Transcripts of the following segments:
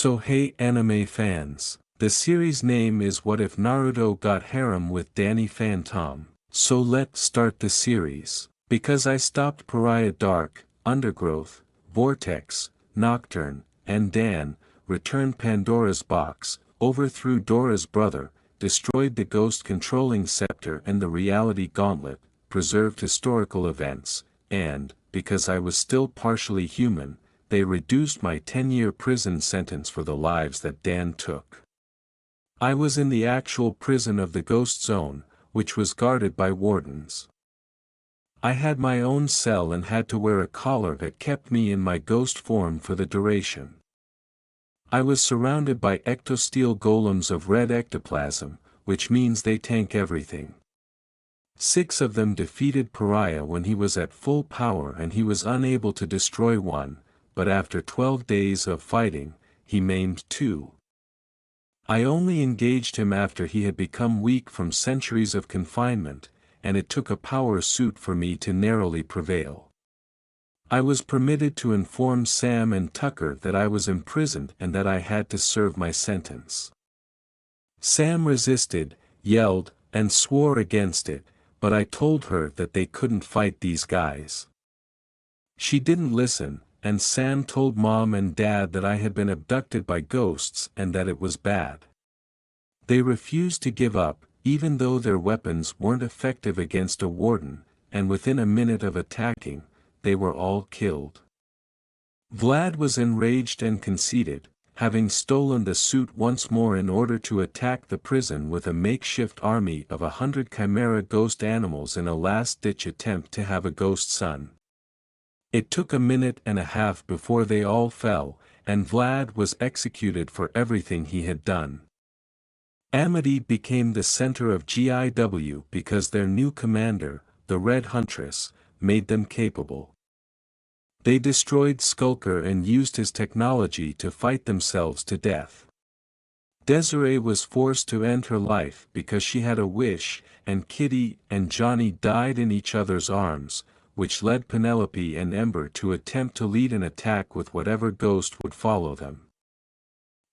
So hey anime fans, the series name is What If Naruto Got Harem with Danny Phantom. So let's start the series. Because I stopped Pariah Dark, Undergrowth, Vortex, Nocturne, and Dan, returned Pandora's box, overthrew Dora's brother, destroyed the ghost-controlling scepter and the reality gauntlet, preserved historical events, and, because I was still partially human, they reduced my 10-year prison sentence for the lives that Dan took. I was in the actual prison of the Ghost Zone, which was guarded by wardens. I had my own cell and had to wear a collar that kept me in my ghost form for the duration. I was surrounded by ectosteel golems of red ectoplasm, which means they tank everything. 6 of them defeated Pariah when he was at full power and he was unable to destroy one, but after 12 days of fighting, he maimed 2. I only engaged him after he had become weak from centuries of confinement, and it took a power suit for me to narrowly prevail. I was permitted to inform Sam and Tucker that I was imprisoned and that I had to serve my sentence. Sam resisted, yelled, and swore against it, but I told her that they couldn't fight these guys. She didn't listen, and Sam told Mom and Dad that I had been abducted by ghosts and that it was bad. They refused to give up, even though their weapons weren't effective against a warden, and within a minute of attacking, they were all killed. Vlad was enraged and conceited, having stolen the suit once more in order to attack the prison with a makeshift army of 100 chimera ghost animals in a last-ditch attempt to have a ghost son. It took a minute and a half before they all fell, and Vlad was executed for everything he had done. Madiee became the center of GIW because their new commander, the Red Huntress, made them capable. They destroyed Skulker and used his technology to fight themselves to death. Desiree was forced to end her life because she had a wish, and Kitty and Johnny died in each other's arms, which led Penelope and Ember to attempt to lead an attack with whatever ghost would follow them.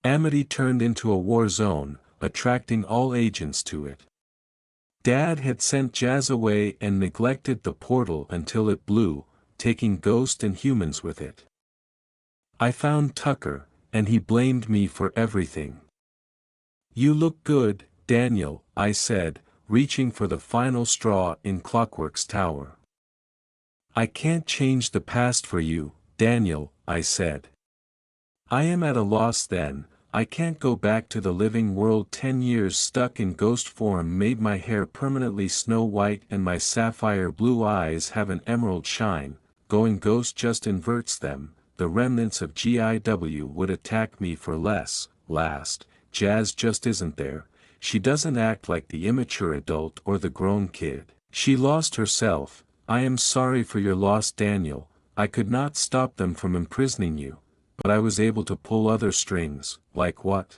Amity turned into a war zone, attracting all agents to it. Dad had sent Jazz away and neglected the portal until it blew, taking ghosts and humans with it. I found Tucker, and he blamed me for everything. "You look good, Daniel," I said, reaching for the final straw in Clockwork's tower. "I can't change the past for you, Daniel," I said. "I am at a loss then, I can't go back to the living world. 10 years stuck in ghost form made my hair permanently snow white and my sapphire blue eyes have an emerald shine, going ghost just inverts them, the remnants of GIW would attack me for less. Last, Jazz just isn't there, she doesn't act like the immature adult or the grown kid. She lost herself. I am sorry for your loss, Daniel. I could not stop them from imprisoning you, but I was able to pull other strings." "Like what?"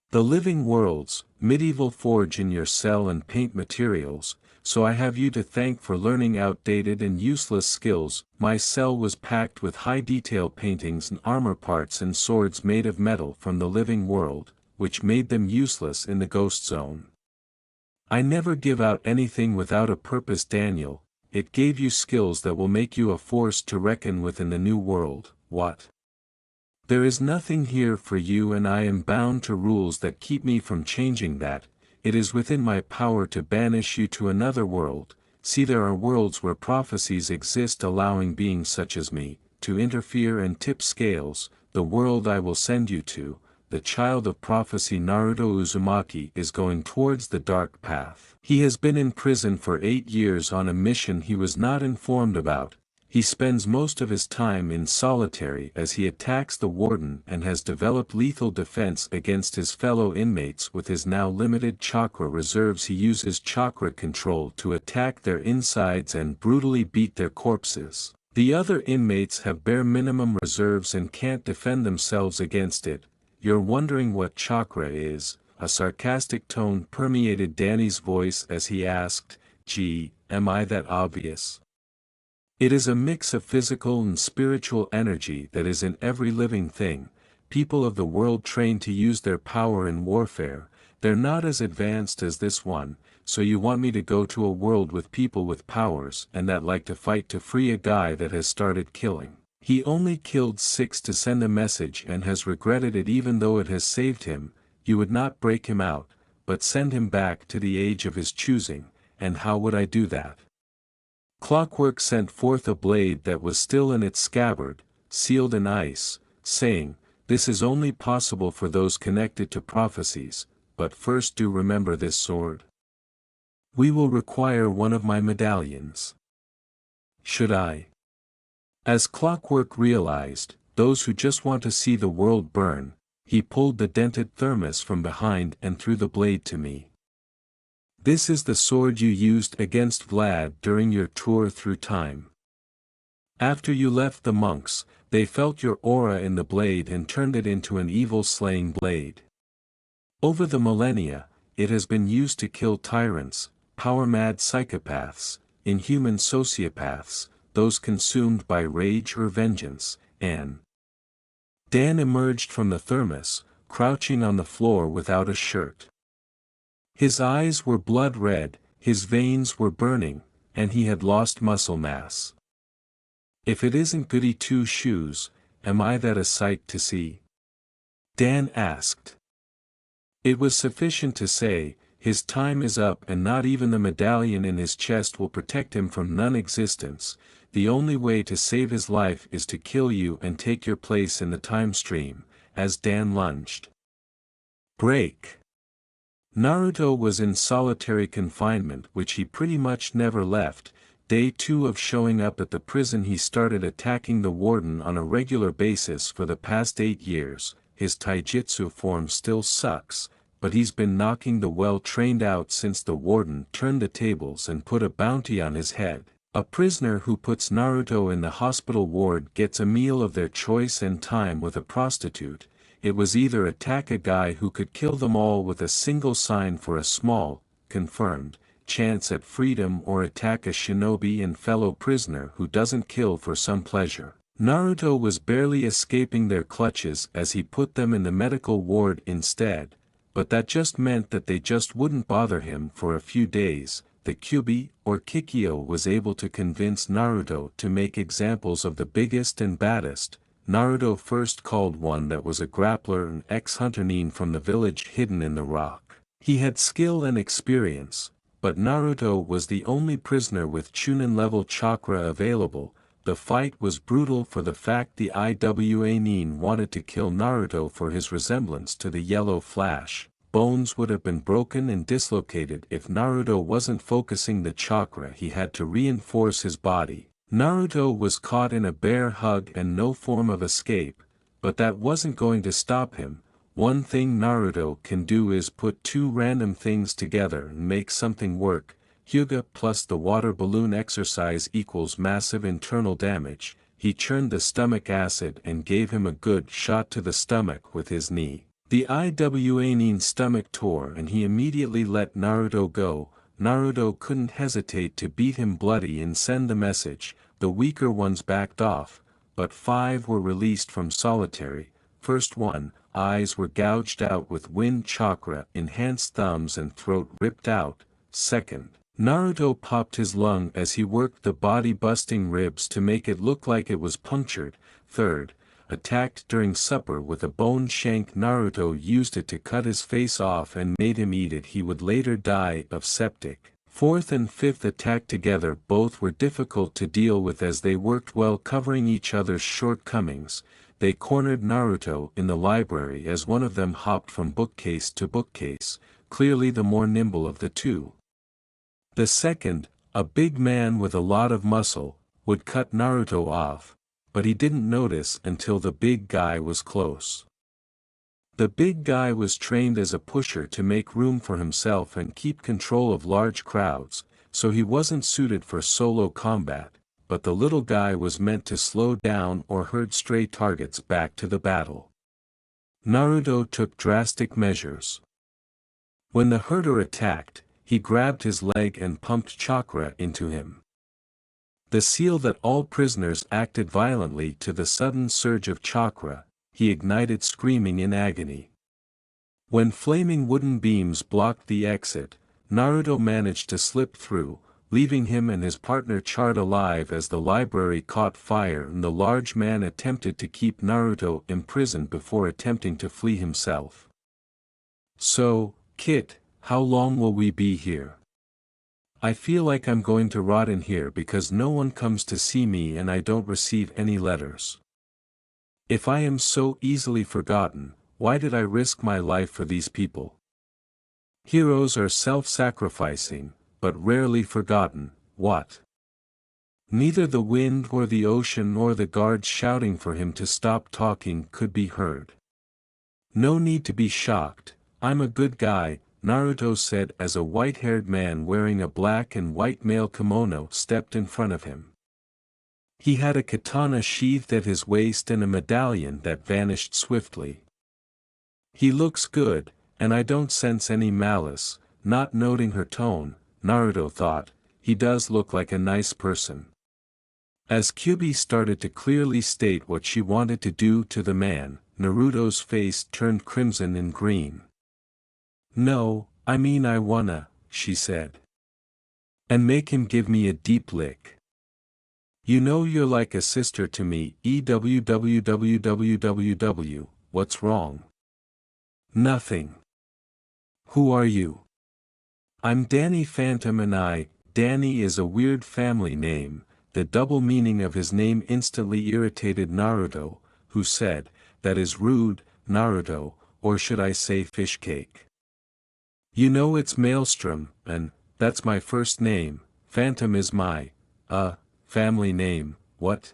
"The living worlds, medieval forge in your cell and paint materials, so I have you to thank for learning outdated and useless skills." My cell was packed with high-detail paintings and armor parts and swords made of metal from the living world, which made them useless in the ghost zone. "I never give out anything without a purpose, Daniel. It gave you skills that will make you a force to reckon with in the new world." "What?" "There is nothing here for you and I am bound to rules that keep me from changing that. It is within my power to banish you to another world. See, there are worlds where prophecies exist allowing beings such as me to interfere and tip scales. The world I will send you to, the child of prophecy Naruto Uzumaki, is going towards the dark path. He has been in prison for 8 years on a mission he was not informed about. He spends most of his time in solitary as he attacks the warden and has developed lethal defense against his fellow inmates. With his now limited chakra reserves, he uses chakra control to attack their insides and brutally beat their corpses. The other inmates have bare minimum reserves and can't defend themselves against it. You're wondering what chakra is?" A sarcastic tone permeated Danny's voice as he asked, "Gee, am I that obvious?" "It is a mix of physical and spiritual energy that is in every living thing. people of the world trained to use their power in warfare, they're not as advanced as this one, so you want me to go to a world with people with powers and that like to fight to free a guy that has started killing. He only killed 6 to send a message and has regretted it even though it has saved him. You would not break him out, but send him back to the age of his choosing, and how would I do that? Clockwork sent forth a blade that was still in its scabbard, sealed in ice, saying, "This is only possible for those connected to prophecies, but first do remember this sword. We will require one of my medallions." Should I? As Clockwork realized, those who just want to see the world burn, he pulled the dented thermos from behind and threw the blade to me. "This is the sword you used against Vlad during your tour through time. After you left the monks, they felt your aura in the blade and turned it into an evil slaying blade. Over the millennia, it has been used to kill tyrants, power-mad psychopaths, inhuman sociopaths, those consumed by rage or vengeance, and..." Dan emerged from the thermos, crouching on the floor without a shirt. His eyes were blood red, his veins were burning, and he had lost muscle mass. "If it isn't Goody Two-Shoes, am I that a sight to see?" Dan asked. It was sufficient to say, his time is up and not even the medallion in his chest will protect him from non-existence. The only way to save his life is to kill you and take your place in the time stream, as Dan lunged. Break. Naruto was in solitary confinement which he pretty much never left. Day 2 of showing up at the prison he started attacking the warden on a regular basis for the past 8 years. His taijutsu form still sucks, but he's been knocking the well-trained out since the warden turned the tables and put a bounty on his head. A prisoner who puts Naruto in the hospital ward gets a meal of their choice and time with a prostitute. It was either attack a guy who could kill them all with a single sign for a small, confirmed, chance at freedom, or attack a shinobi and fellow prisoner who doesn't kill for some pleasure. Naruto was barely escaping their clutches as he put them in the medical ward instead, but that just meant that they just wouldn't bother him for a few days. The Kyuubi, or Kikyo, was able to convince Naruto to make examples of the biggest and baddest. Naruto first called one that was a grappler and ex-hunter from the village hidden in the rock. He had skill and experience, but Naruto was the only prisoner with Chunin-level chakra available. The fight was brutal for the fact the Iwa Nin wanted to kill Naruto for his resemblance to the Yellow Flash. Bones would have been broken and dislocated if Naruto wasn't focusing the chakra. He had to reinforce his body. Naruto was caught in a bear hug and no form of escape, but that wasn't going to stop him. One thing Naruto can do is put 2 random things together and make something work. Hyuga plus the water balloon exercise equals massive internal damage. He churned the stomach acid and gave him a good shot to the stomach with his knee. The Iwa Nin's stomach tore and he immediately let Naruto go. Naruto couldn't hesitate to beat him bloody and send the message. The weaker ones backed off, but 5 were released from solitary. First one, eyes were gouged out with wind chakra, enhanced thumbs and throat ripped out. Second, Naruto popped his lung as he worked the body-busting ribs to make it look like it was punctured. Third, attacked during supper with a bone shank. Naruto used it to cut his face off and made him eat it. He would later die of septic. Fourth and fifth attack together. Both were difficult to deal with as they worked well covering each other's shortcomings. They cornered Naruto in the library as one of them hopped from bookcase to bookcase, clearly the more nimble of the two. The second, a big man with a lot of muscle, would cut Naruto off, but he didn't notice until the big guy was close. The big guy was trained as a pusher to make room for himself and keep control of large crowds, so he wasn't suited for solo combat, but the little guy was meant to slow down or herd stray targets back to the battle. Naruto took drastic measures. When the herder attacked, he grabbed his leg and pumped chakra into him. The seal that all prisoners acted violently to the sudden surge of chakra. he ignited screaming in agony. When flaming wooden beams blocked the exit, Naruto managed to slip through, leaving him and his partner charred alive as the library caught fire and the large man attempted to keep Naruto imprisoned before attempting to flee himself. "So, Kit, how long will we be here? I feel like I'm going to rot in here because no one comes to see me and I don't receive any letters. If I am so easily forgotten, why did I risk my life for these people? Heroes are self-sacrificing, but rarely forgotten, what?" Neither the wind or the ocean nor the guards shouting for him to stop talking could be heard. "No need to be shocked, I'm a good guy," Naruto said as a white-haired man wearing a black and white male kimono stepped in front of him. He had a katana sheathed at his waist and a medallion that vanished swiftly. "He looks good, and I don't sense any malice," not noting her tone, Naruto thought, "he does look like a nice person." As Kyuubi started to clearly state what she wanted to do to the man, Naruto's face turned crimson and green. "No, I mean I wanna," she said. "And make him give me a deep lick. You know you're like a sister to me, EWWWWW, what's wrong?" "Nothing. Who are you?" "I'm Danny Phantom and Danny is a weird family name." The double meaning of his name instantly irritated Naruto, who said, "That is rude, Naruto, or should I say fish cake? You know it's Maelstrom, and that's my first name. Phantom is my, family name, what?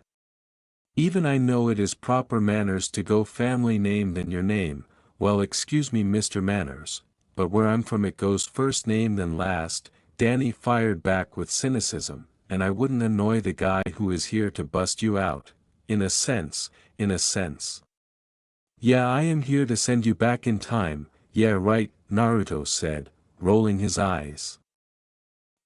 Even I know it is proper manners to go family name than your name, well excuse me Mr. Manners, but where I'm from it goes first name then last," Danny fired back with cynicism, "and I wouldn't annoy the guy who is here to bust you out, in a sense. Yeah, I am here to send you back in time, yeah right," Naruto said, rolling his eyes.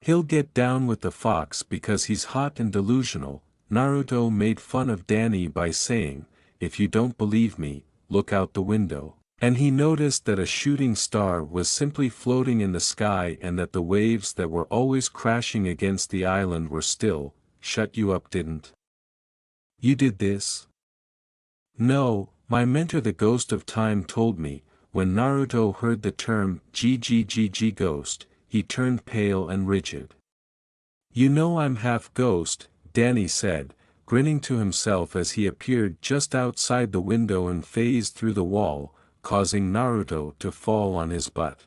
"He'll get down with the fox because he's hot and delusional." Naruto made fun of Danny by saying, "If you don't believe me, look out the window." And he noticed that a shooting star was simply floating in the sky and that the waves that were always crashing against the island were still. "Shut you up didn't? You did this?" "No, my mentor the Ghost of Time told me." When Naruto heard the term GGGG ghost, he turned pale and rigid. "You know I'm half ghost," Danny said, grinning to himself as he appeared just outside the window and phased through the wall, causing Naruto to fall on his butt.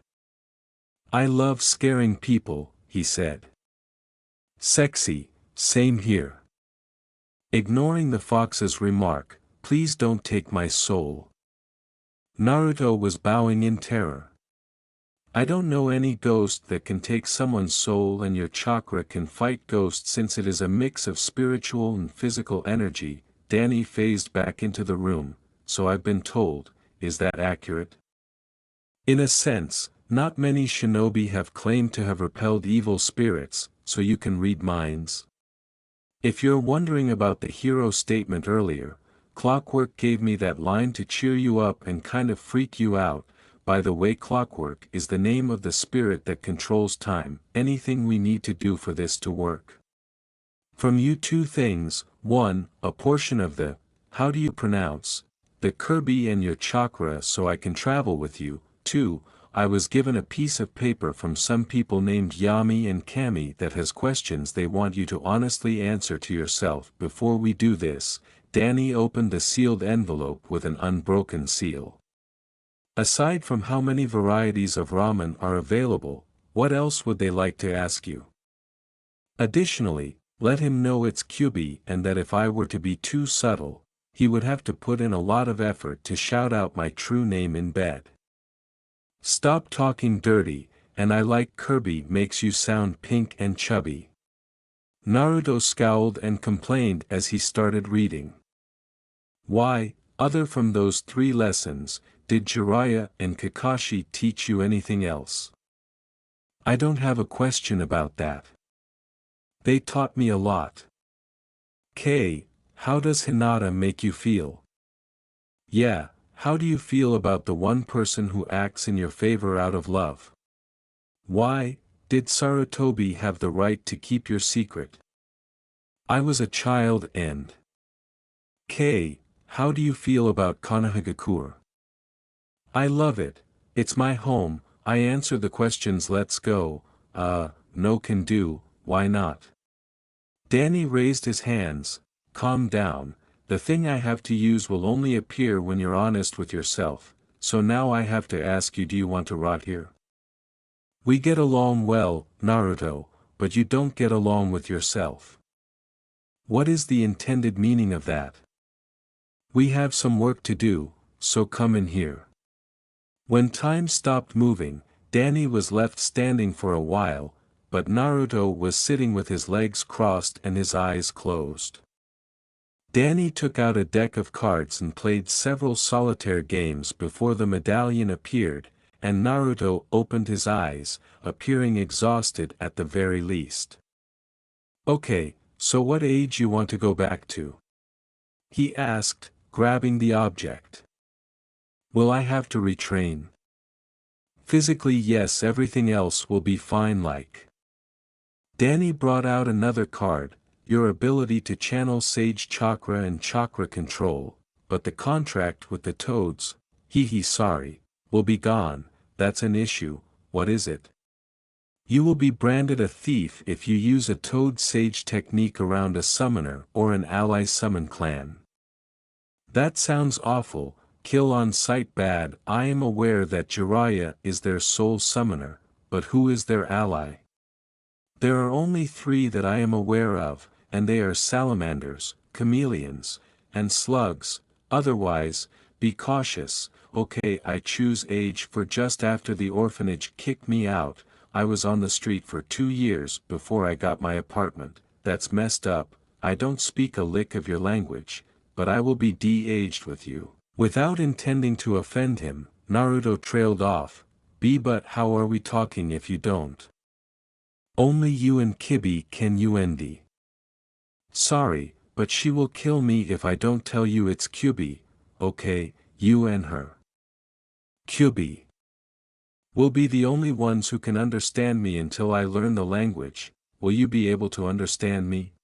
"I love scaring people," he said. "Sexy, same here." Ignoring the fox's remark, "Please don't take my soul." Naruto was bowing in terror. "I don't know any ghost that can take someone's soul and your chakra can fight ghosts since it is a mix of spiritual and physical energy." Danny phased back into the room, "So I've been told. Is that accurate?" "In a sense, not many shinobi have claimed to have repelled evil spirits, so you can read minds. If you're wondering about the hero statement earlier, Clockwork gave me that line to cheer you up and kind of freak you out. By the way, Clockwork is the name of the spirit that controls time. Anything we need to do for this to work. From you two things: 1, a portion of the, how do you pronounce, the Kirby and your chakra so I can travel with you. 2, I was given a piece of paper from some people named Yami and Kami that has questions they want you to honestly answer to yourself. Before we do this." Danny opened the sealed envelope with an unbroken seal. "Aside from how many varieties of ramen are available, what else would they like to ask you? Additionally, let him know it's Kyuubi and that if I were to be too subtle, he would have to put in a lot of effort to shout out my true name in bed. Stop talking dirty, and I like Kirby makes you sound pink and chubby." Naruto scowled and complained as he started reading. "Why, other from those 3 lessons, did Jiraiya and Kakashi teach you anything else?" "I don't have a question about that. They taught me a lot." "K, how does Hinata make you feel?" Yeah, how do you feel about the one person who acts in your favor out of love? Why, did Sarutobi have the right to keep your secret? I was a child and… K, how do you feel about Konohagakure? I love it, it's my home. I answer the questions. Let's go. No can do, why not? Danny raised his hands. Calm down, the thing I have to use will only appear when you're honest with yourself, so now I have to ask you, do you want to rot here? We get along well, Naruto, but you don't get along with yourself. What is the intended meaning of that? We have some work to do, so come in here. When time stopped moving, Danny was left standing for a while, but Naruto was sitting with his legs crossed and his eyes closed. Danny took out a deck of cards and played several solitaire games before the medallion appeared, and Naruto opened his eyes, appearing exhausted at the very least. Okay, so what age you want to go back to? He asked, grabbing the object. Will I have to retrain? Physically yes, everything else will be fine like. Danny brought out another card, your ability to channel Sage Chakra and Chakra Control, but the contract with the toads, sorry, will be gone. That's an issue. What is it? You will be branded a thief if you use a Toad Sage technique around a summoner or an ally summon clan. That sounds awful. Kill on sight bad. I am aware that Jiraiya is their sole summoner, but who is their ally? There are only 3 that I am aware of, and they are salamanders, chameleons, and slugs. Otherwise, be cautious. Okay, I choose age for just after the orphanage kicked me out. I was on the street for 2 years before I got my apartment. That's messed up. I don't speak a lick of your language, but I will be de-aged with you. Without intending to offend him, Naruto trailed off. But how are we talking if you don't? Only you and Kibi can UND. Sorry, but she will kill me if I don't tell you it's Kyubi. Okay, you and her. Kyubi. We'll be the only ones who can understand me until I learn the language. Will you be able to understand me?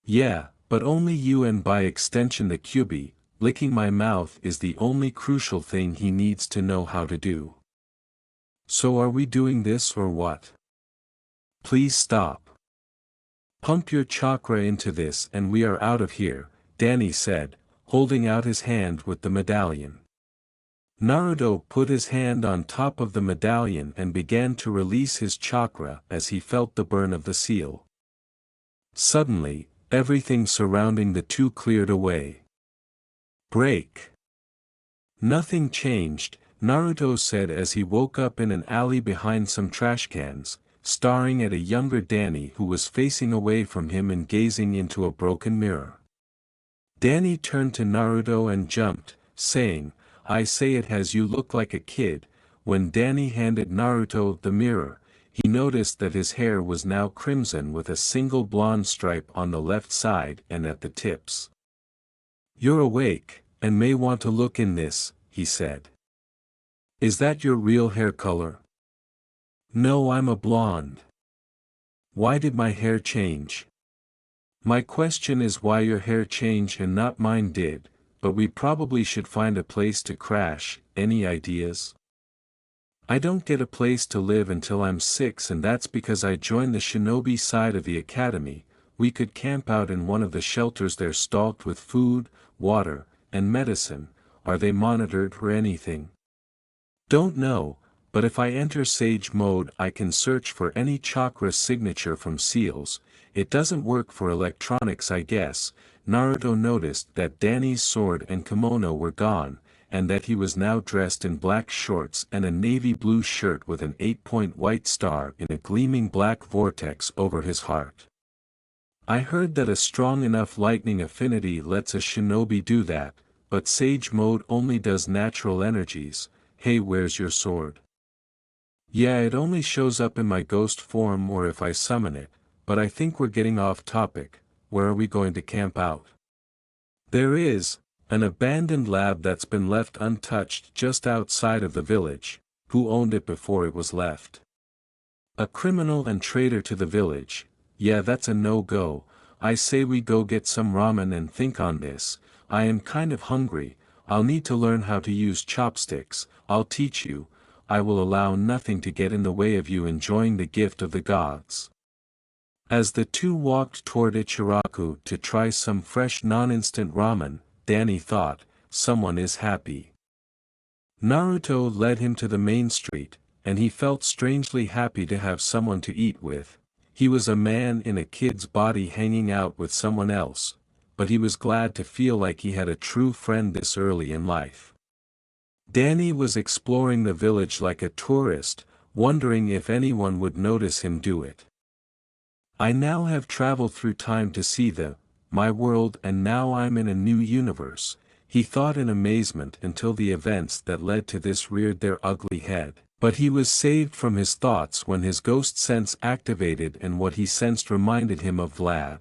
Yeah, but only you and by extension the Kyubi. Licking my mouth is the only crucial thing he needs to know how to do. So are we doing this or what? Please stop. Pump your chakra into this and we are out of here, Danny said, holding out his hand with the medallion. Naruto put his hand on top of the medallion and began to release his chakra as he felt the burn of the seal. Suddenly, everything surrounding the two cleared away. Break. Nothing changed, Naruto said as he woke up in an alley behind some trash cans, staring at a younger Danny who was facing away from him and gazing into a broken mirror. Danny turned to Naruto and jumped, saying, I say it has you look like a kid. When Danny handed Naruto the mirror, he noticed that his hair was now crimson with a single blonde stripe on the left side and at the tips. You're awake, and may want to look in this, he said. Is that your real hair color? No, I'm a blonde. Why did my hair change? My question is why your hair changed and not mine did, but we probably should find a place to crash. Any ideas? I don't get a place to live until I'm 6 and that's because I joined the shinobi side of the academy. We could camp out in one of the shelters there stocked with food, water, and medicine. Are they monitored or anything? Don't know, but if I enter Sage mode I can search for any chakra signature from seals. It doesn't work for electronics I guess. Naruto noticed that Danny's sword and kimono were gone, and that he was now dressed in black shorts and a navy blue shirt with an 8-point white star in a gleaming black vortex over his heart. I heard that a strong enough lightning affinity lets a shinobi do that, but Sage mode only does natural energies. Hey, where's your sword? Yeah, it only shows up in my ghost form or if I summon it, but I think we're getting off topic. Where are we going to camp out? There is An abandoned lab that's been left untouched just outside of the village. Who owned it before it was left? A criminal and traitor to the village. Yeah, that's a no-go. I say we go get some ramen and think on this. I am kind of hungry. I'll need to learn how to use chopsticks. I'll teach you. I will allow nothing to get in the way of you enjoying the gift of the gods. As the two walked toward Ichiraku to try some fresh non-instant ramen, Danny thought, someone is happy. Naruto led him to the main street, and he felt strangely happy to have someone to eat with. He was a man in a kid's body hanging out with someone else, but he was glad to feel like he had a true friend this early in life. Danny was exploring the village like a tourist, wondering if anyone would notice him do it. I now have traveled through time to see my world, and now I'm in a new universe, he thought in amazement until the events that led to this reared their ugly head. But he was saved from his thoughts when his ghost sense activated, and what he sensed reminded him of Vlad.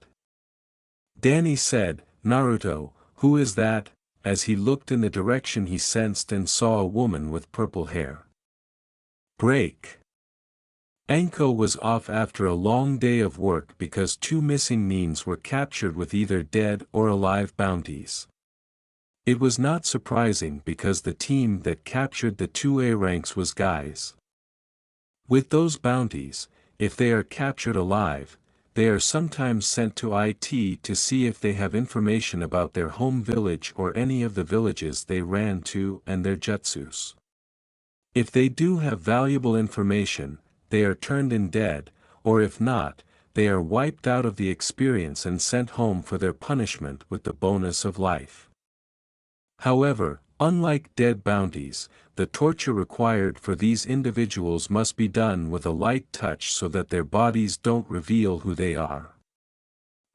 Danny said, Naruto, who is that? As he looked in the direction he sensed and saw a woman with purple hair. Break. Anko was off after a long day of work because 2 missing means were captured with either dead or alive bounties. It was not surprising because the team that captured the 2A ranks was guys. With those bounties, if they are captured alive, they are sometimes sent to IT to see if they have information about their home village or any of the villages they ran to and their jutsus. If they do have valuable information, they are turned in dead, or if not, they are wiped out of the experience and sent home for their punishment with the bonus of life. However, unlike dead bounties, the torture required for these individuals must be done with a light touch so that their bodies don't reveal who they are.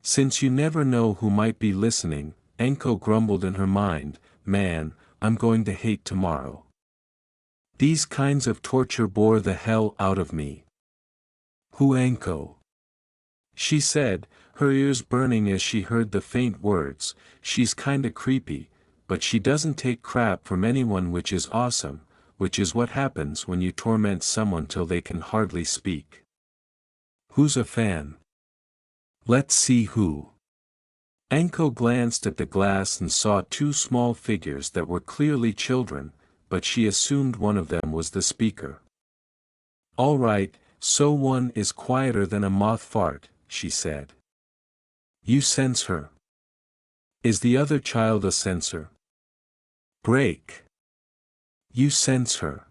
Since you never know who might be listening, Anko grumbled in her mind, man, I'm going to hate tomorrow. These kinds of torture bore the hell out of me. Who Anko? She said, her ears burning as she heard the faint words, she's kinda creepy. But she doesn't take crap from anyone, which is awesome, which is what happens when you torment someone till they can hardly speak. Who's a fan? Let's see who. Anko glanced at the glass and saw 2 small figures that were clearly children, but she assumed one of them was the speaker. All right, so one is quieter than a moth fart, she said. You sense her. Is the other child a sensor? Break. You sense her.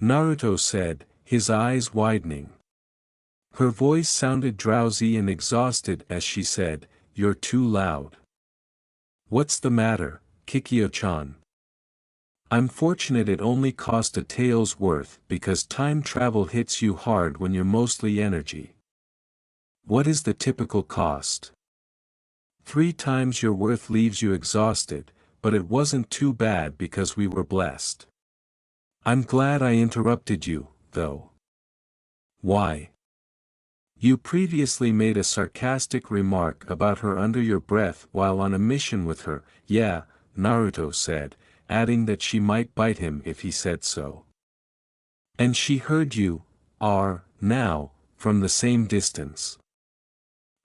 Naruto said, his eyes widening. Her voice sounded drowsy and exhausted as she said, you're too loud. What's the matter, Kikyo-chan? I'm fortunate it only cost a tail's worth because time travel hits you hard when you're mostly energy. What is the typical cost? 3 times your worth leaves you exhausted, but it wasn't too bad because we were blessed. I'm glad I interrupted you, though. Why? You previously made a sarcastic remark about her under your breath while on a mission with her, yeah, Naruto said, adding that she might bite him if he said so. And she heard you, now, from the same distance.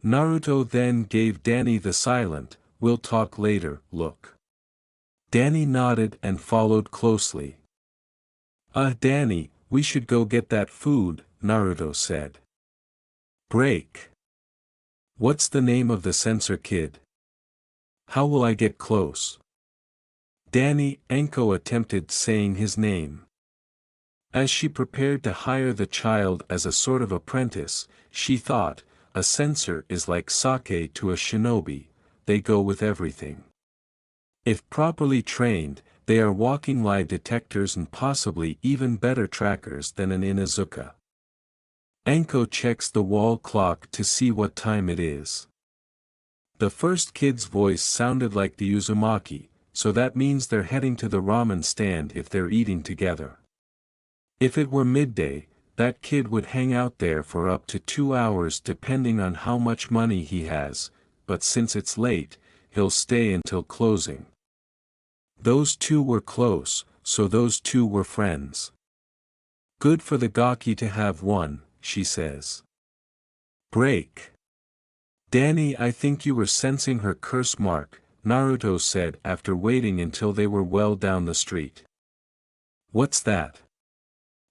Naruto then gave Danny the silent, we'll talk later, look. Danny nodded and followed closely. Danny, we should go get that food, Naruto said. Break. What's the name of the censor kid? How will I get close? Danny, Anko attempted saying his name. As she prepared to hire the child as a sort of apprentice, she thought, a censor is like sake to a shinobi, they go with everything. If properly trained, they are walking lie detectors and possibly even better trackers than an Inuzuka. Anko checks the wall clock to see what time it is. The first kid's voice sounded like the Uzumaki, so that means they're heading to the ramen stand if they're eating together. If it were midday, that kid would hang out there for up to 2 hours depending on how much money he has, but since it's late, he'll stay until closing. Those two were close, so those two were friends. Good for the gaki to have one, she says. Break. Danny, I think you were sensing her curse mark, Naruto said after waiting until they were well down the street. What's that?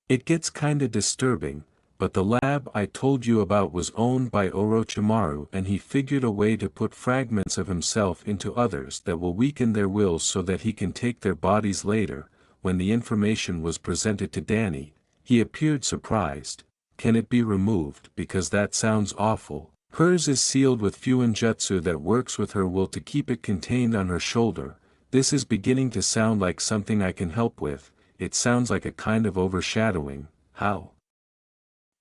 It gets kinda disturbing, but the lab I told you about was owned by Orochimaru and he figured a way to put fragments of himself into others that will weaken their wills so that he can take their bodies later. When the information was presented to Danny, he appeared surprised. Can it be removed? Because that sounds awful. Hers is sealed with Fuinjutsu that works with her will to keep it contained on her shoulder. This is beginning to sound like something I can help with. It sounds like a kind of overshadowing. How?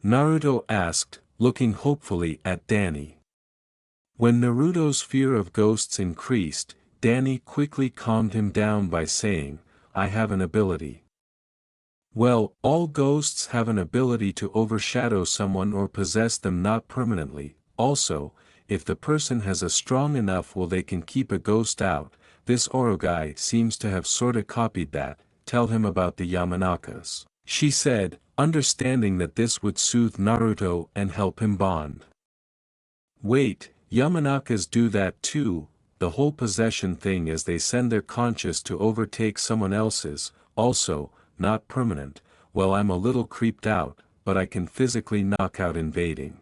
Naruto asked, looking hopefully at Danny. When Naruto's fear of ghosts increased, Danny quickly calmed him down by saying, I have an ability. Well, all ghosts have an ability to overshadow someone or possess them not permanently. Also, if the person has a strong enough will they can keep a ghost out. This Orogai seems to have sorta copied that. Tell him about the Yamanakas, she said, understanding that this would soothe Naruto and help him bond. Wait, Yamanakas do that too, the whole possession thing as they send their conscious to overtake someone else's, also, not permanent. Well, I'm a little creeped out, but I can physically knock out invading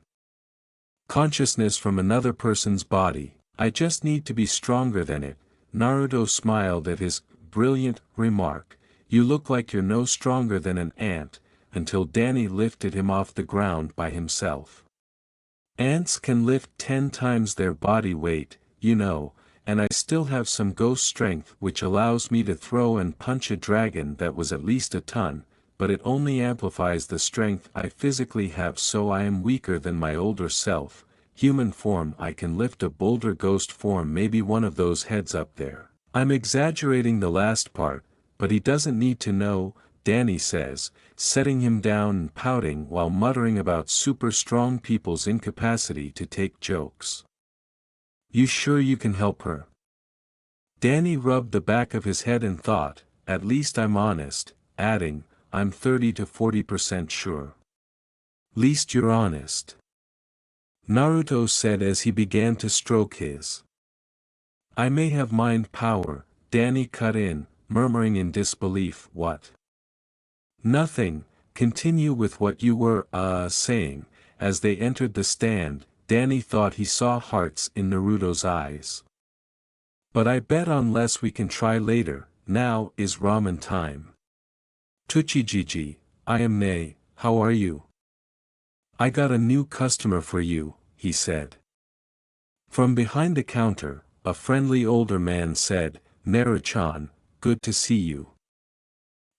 consciousness from another person's body. I just need to be stronger than it. Naruto smiled at his brilliant remark. You look like you're no stronger than an ant, until Danny lifted him off the ground by himself. Ants can lift 10 times their body weight, you know, and I still have some ghost strength which allows me to throw and punch a dragon that was at least a ton, but it only amplifies the strength I physically have, so I am weaker than my older self. Human form I can lift a boulder, ghost form maybe one of those heads up there. I'm exaggerating the last part, but he doesn't need to know, Danny says, setting him down and pouting while muttering about super strong people's incapacity to take jokes. You sure you can help her? Danny rubbed the back of his head and thought, at least I'm honest, adding, I'm 30 to 40% sure. Least you're honest. Naruto said as he began to stroke his. I may have mind power, Danny cut in, murmuring in disbelief. What? Nothing, continue with what you were, saying. As they entered the stand, Danny thought he saw hearts in Naruto's eyes. But I bet unless we can try later, now is ramen time. Tuchijiji, I am Nae, how are you? I got a new customer for you, he said. From behind the counter, a friendly older man said, Naru-chan, good to see you.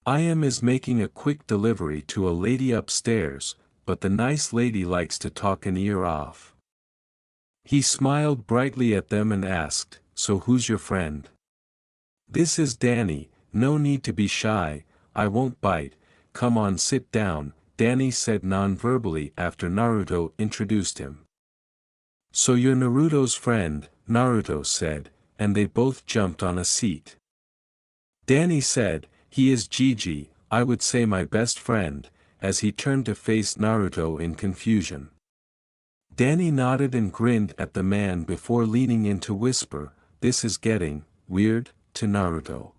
I am making a quick delivery to a lady upstairs, but the nice lady likes to talk an ear off. He smiled brightly at them and asked, so who's your friend? This is Danny, no need to be shy, I won't bite, come on sit down, Danny said non-verbally after Naruto introduced him. So you're Naruto's friend, Naruto said, and they both jumped on a seat. Danny said, he is Gigi, I would say my best friend, as he turned to face Naruto in confusion. Danny nodded and grinned at the man before leaning in to whisper, this is getting weird, to Naruto.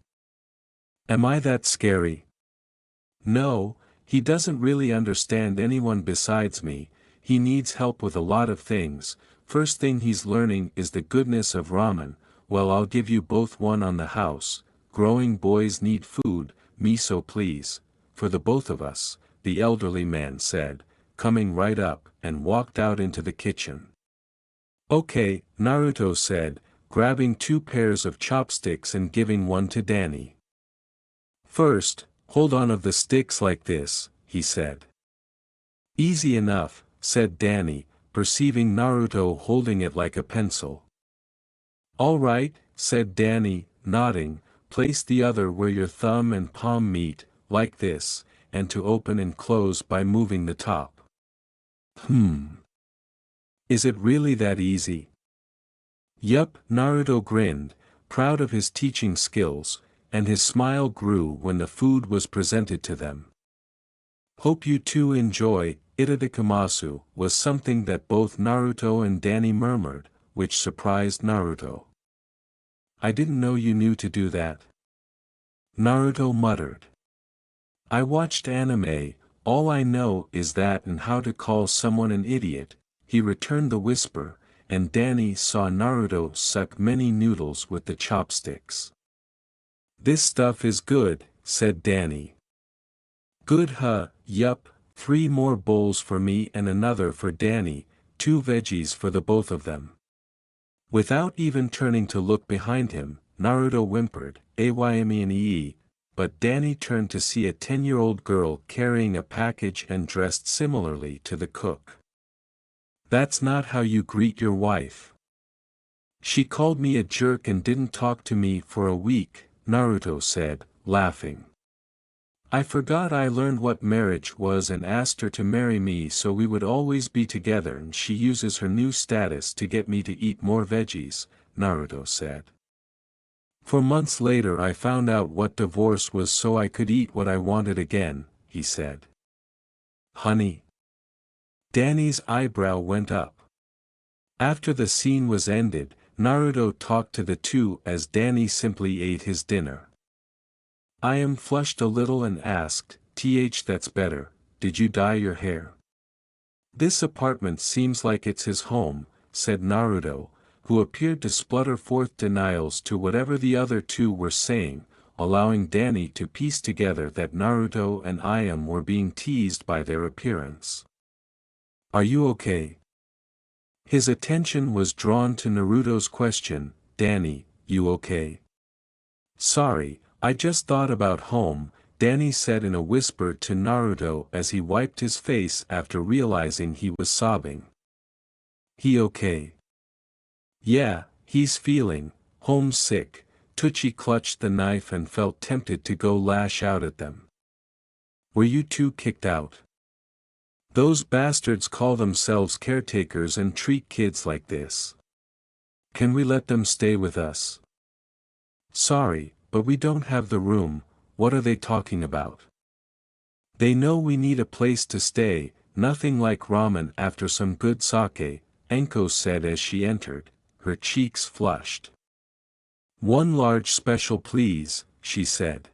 Am I that scary? No, he doesn't really understand anyone besides me, he needs help with a lot of things. First thing he's learning is the goodness of ramen. Well, I'll give you both one on the house. Growing boys need food, miso please, for the both of us, the elderly man said, coming right up, and walked out into the kitchen. Okay, Naruto said, grabbing 2 pairs of chopsticks and giving one to Danny. First, hold on of the sticks like this, he said. Easy enough, said Danny, perceiving Naruto holding it like a pencil. All right, said Danny, nodding, place the other where your thumb and palm meet, like this, and to open and close by moving the top. Is it really that easy? Yup, Naruto grinned, proud of his teaching skills, and his smile grew when the food was presented to them. "Hope you two enjoy, itadakimasu," was something that both Naruto and Danny murmured, which surprised Naruto. "I didn't know you knew to do that," Naruto muttered. "I watched anime, all I know is that and how to call someone an idiot," he returned the whisper, and Danny saw Naruto suck many noodles with the chopsticks. "This stuff is good," said Danny. "Good huh, yup, 3 more bowls for me and another for Danny, 2 veggies for the both of them." Without even turning to look behind him, Naruto whimpered, "Ayme," but Danny turned to see a 10-year-old girl carrying a package and dressed similarly to the cook. "That's not how you greet your wife. She called me a jerk and didn't talk to me for a week," Naruto said, laughing. "I forgot I learned what marriage was and asked her to marry me so we would always be together, and she uses her new status to get me to eat more veggies," Naruto said. "For months later I found out what divorce was so I could eat what I wanted again," he said. "Honey?" Danny's eyebrow went up. After the scene was ended, Naruto talked to the two as Danny simply ate his dinner. Ayame flushed a little and asked, "That's better, did you dye your hair?" "This apartment seems like it's his home," said Naruto, who appeared to splutter forth denials to whatever the other two were saying, allowing Danny to piece together that Naruto and Ayame were being teased by their appearance. "Are you okay?" His attention was drawn to Naruto's question, "Danny, you okay?" "Sorry, I just thought about home," Danny said in a whisper to Naruto as he wiped his face after realizing he was sobbing. "He okay?" "Yeah, he's feeling homesick." Tucci clutched the knife and felt tempted to go lash out at them. "Were you two kicked out? Those bastards call themselves caretakers and treat kids like this. Can we let them stay with us?" "Sorry, but we don't have the room." "What are they talking about?" "They know we need a place to stay, nothing like ramen after some good sake," Enko said as she entered, her cheeks flushed. "1 large special please," she said.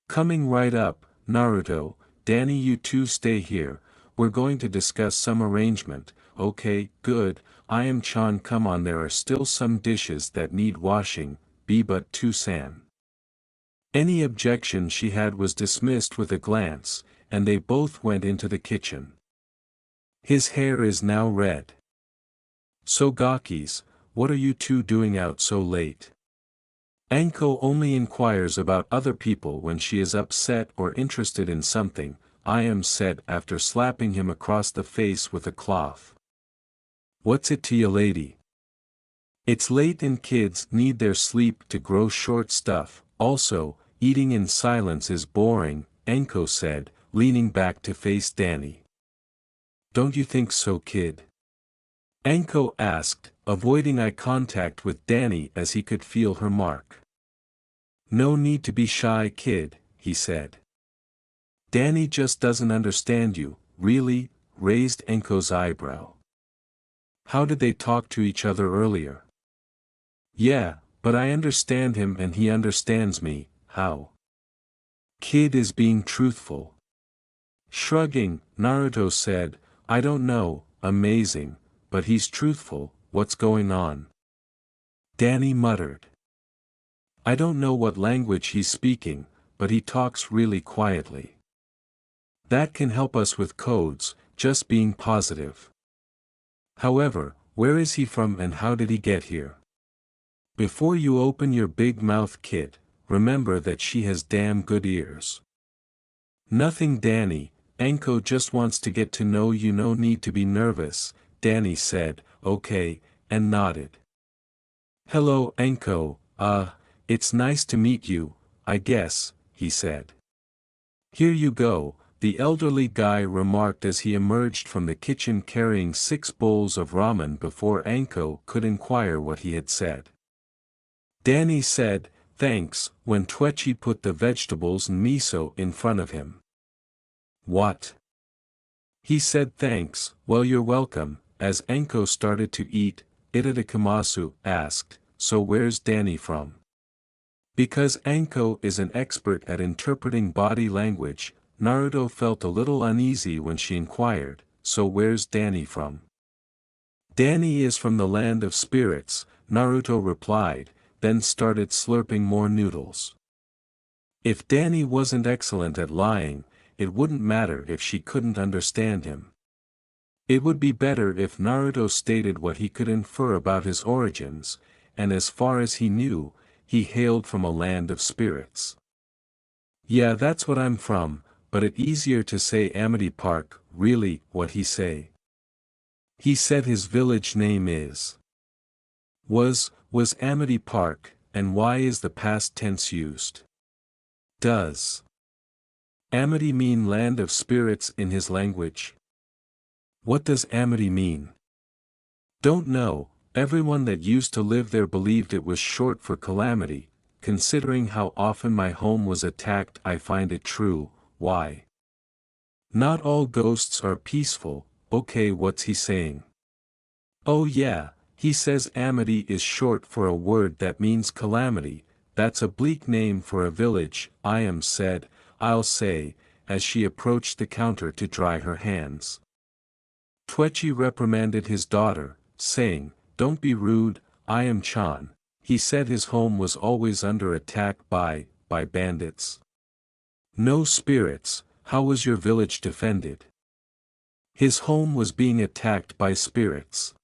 "Coming right up, Naruto, Danny, you two stay here, we're going to discuss some arrangement." "Okay, good, Ayame-chan, come on, there are still some dishes that need washing, but two-san." Any objection she had was dismissed with a glance, and they both went into the kitchen. "His hair is now red." "So Gakis, what are you two doing out so late?" "Anko only inquires about other people when she is upset or interested in something," Ayame said after slapping him across the face with a cloth. "What's it to you, lady?" "It's late and kids need their sleep to grow short stuff, also, eating in silence is boring," Enko said, leaning back to face Danny. "Don't you think so, kid?" Enko asked, avoiding eye contact with Danny as he could feel her mark. "No need to be shy, kid," he said. "Danny just doesn't understand you, really," raised Enko's eyebrow. "How did they talk to each other earlier?" "Yeah, but I understand him and he understands me." "How?" "Kid is being truthful." Shrugging, Naruto said, "I don't know, amazing, but he's truthful, what's going on?" Danny muttered. "I don't know what language he's speaking, but he talks really quietly. That can help us with codes, just being positive. However, where is he from and how did he get here? Before you open your big mouth, kid, remember that she has damn good ears." "Nothing, Danny, Enko just wants to get to know you, no need to be nervous," Danny said, "Okay," and nodded. "Hello, Enko, it's nice to meet you, I guess," he said. "Here you go," the elderly guy remarked as he emerged from the kitchen carrying 6 bowls of ramen before Enko could inquire what he had said. Danny said, thanks, when Twechi put the vegetables and miso in front of him. What? He said thanks, well you're welcome. As Anko started to eat, Itadakamasu asked, so where's Danny from? Because Anko is an expert at interpreting body language, Naruto felt a little uneasy when she inquired, so where's Danny from? Danny is from the land of spirits, Naruto replied, then started slurping more noodles. If Danny wasn't excellent at lying, it wouldn't matter if she couldn't understand him. It would be better if Naruto stated what he could infer about his origins, and as far as he knew, he hailed from a land of spirits. Yeah, that's what I'm from, but it's easier to say Amity Park. Really, what he say? He said his village name is was Amity Park, and why is the past tense used? Does Amity mean land of spirits in his language? What does Amity mean? Don't know, everyone that used to live there believed it was short for calamity. Considering how often my home was attacked, I find it true. Why? Not all ghosts are peaceful. Okay, what's he saying? Oh yeah, he says Amity is short for a word that means calamity. That's a bleak name for a village, said, I'll say, as she approached the counter to dry her hands. Twechi reprimanded his daughter, saying, don't be rude, Chan. He said his home was always under attack by bandits. No spirits, how was your village defended? His home was being attacked by spirits.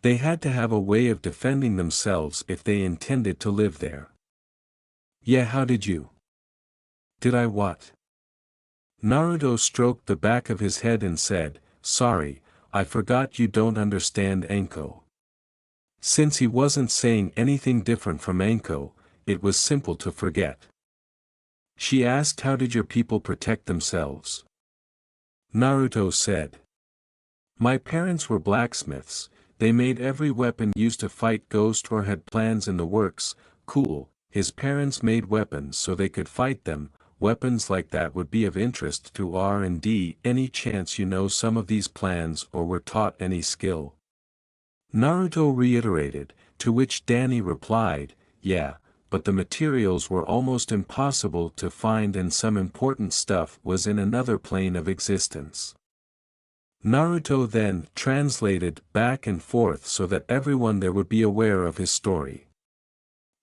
They had to have a way of defending themselves if they intended to live there. Yeah, how did you? Did I what? Naruto stroked the back of his head and said, sorry, I forgot you don't understand Anko. Since he wasn't saying anything different from Anko, it was simple to forget. She asked, how did your people protect themselves? Naruto said, my parents were blacksmiths. They made every weapon used to fight ghosts or had plans in the works. Cool, his parents made weapons so they could fight them. Weapons like that would be of interest to R&D. Any chance you know some of these plans or were taught any skill? Naruto reiterated, to which Danny replied, yeah, but the materials were almost impossible to find and some important stuff was in another plane of existence. Naruto then translated back and forth so that everyone there would be aware of his story.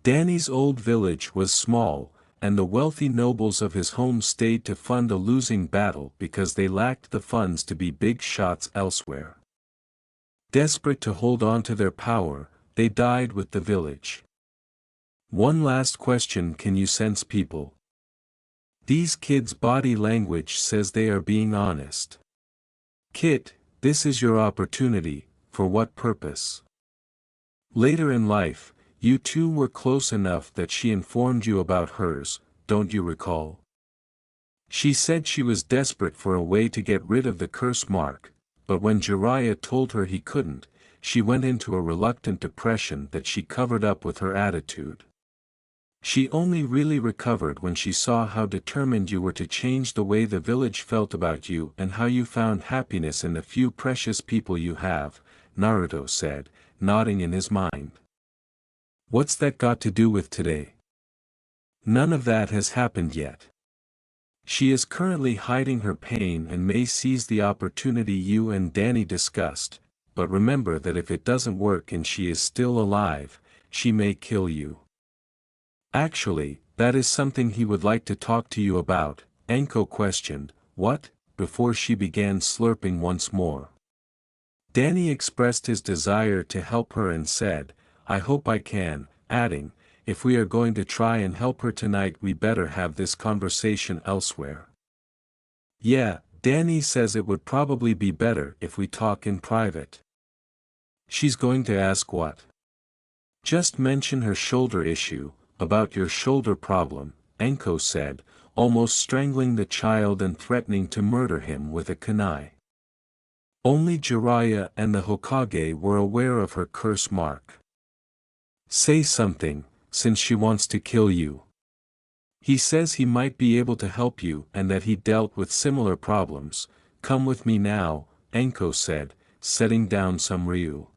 Danny's old village was small, and the wealthy nobles of his home stayed to fund a losing battle because they lacked the funds to be big shots elsewhere. Desperate to hold on to their power, they died with the village. One last question, can you sense people? These kids' body language says they are being honest. Kid, this is your opportunity. For what purpose? Later in life, you two were close enough that she informed you about hers, don't you recall? She said she was desperate for a way to get rid of the curse mark, but when Jiraiya told her he couldn't, she went into a reluctant depression that she covered up with her attitude. She only really recovered when she saw how determined you were to change the way the village felt about you and how you found happiness in the few precious people you have, Naruto said, nodding in his mind. What's that got to do with today? None of that has happened yet. She is currently hiding her pain and may seize the opportunity you and Danny discussed, but remember that if it doesn't work and she is still alive, she may kill you. Actually, that is something he would like to talk to you about, Anko questioned. What? Before she began slurping once more. Danny expressed his desire to help her and said, I hope I can, adding, if we are going to try and help her tonight we better have this conversation elsewhere. Yeah, Danny says it would probably be better if we talk in private. She's going to ask what? Just mention her shoulder issue. About your shoulder problem, Anko said, almost strangling the child and threatening to murder him with a kunai. Only Jiraiya and the Hokage were aware of her curse mark. Say something, since she wants to kill you. He says he might be able to help you and that he dealt with similar problems. Come with me now, Anko said, setting down some ryu.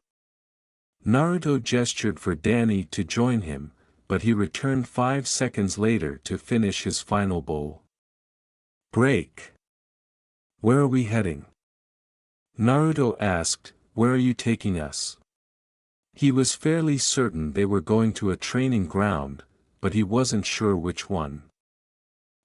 Naruto gestured for Danny to join him, but he returned 5 seconds later to finish his final bowl. Break. Where are we heading? Naruto asked, where are you taking us? He was fairly certain they were going to a training ground, but he wasn't sure which one.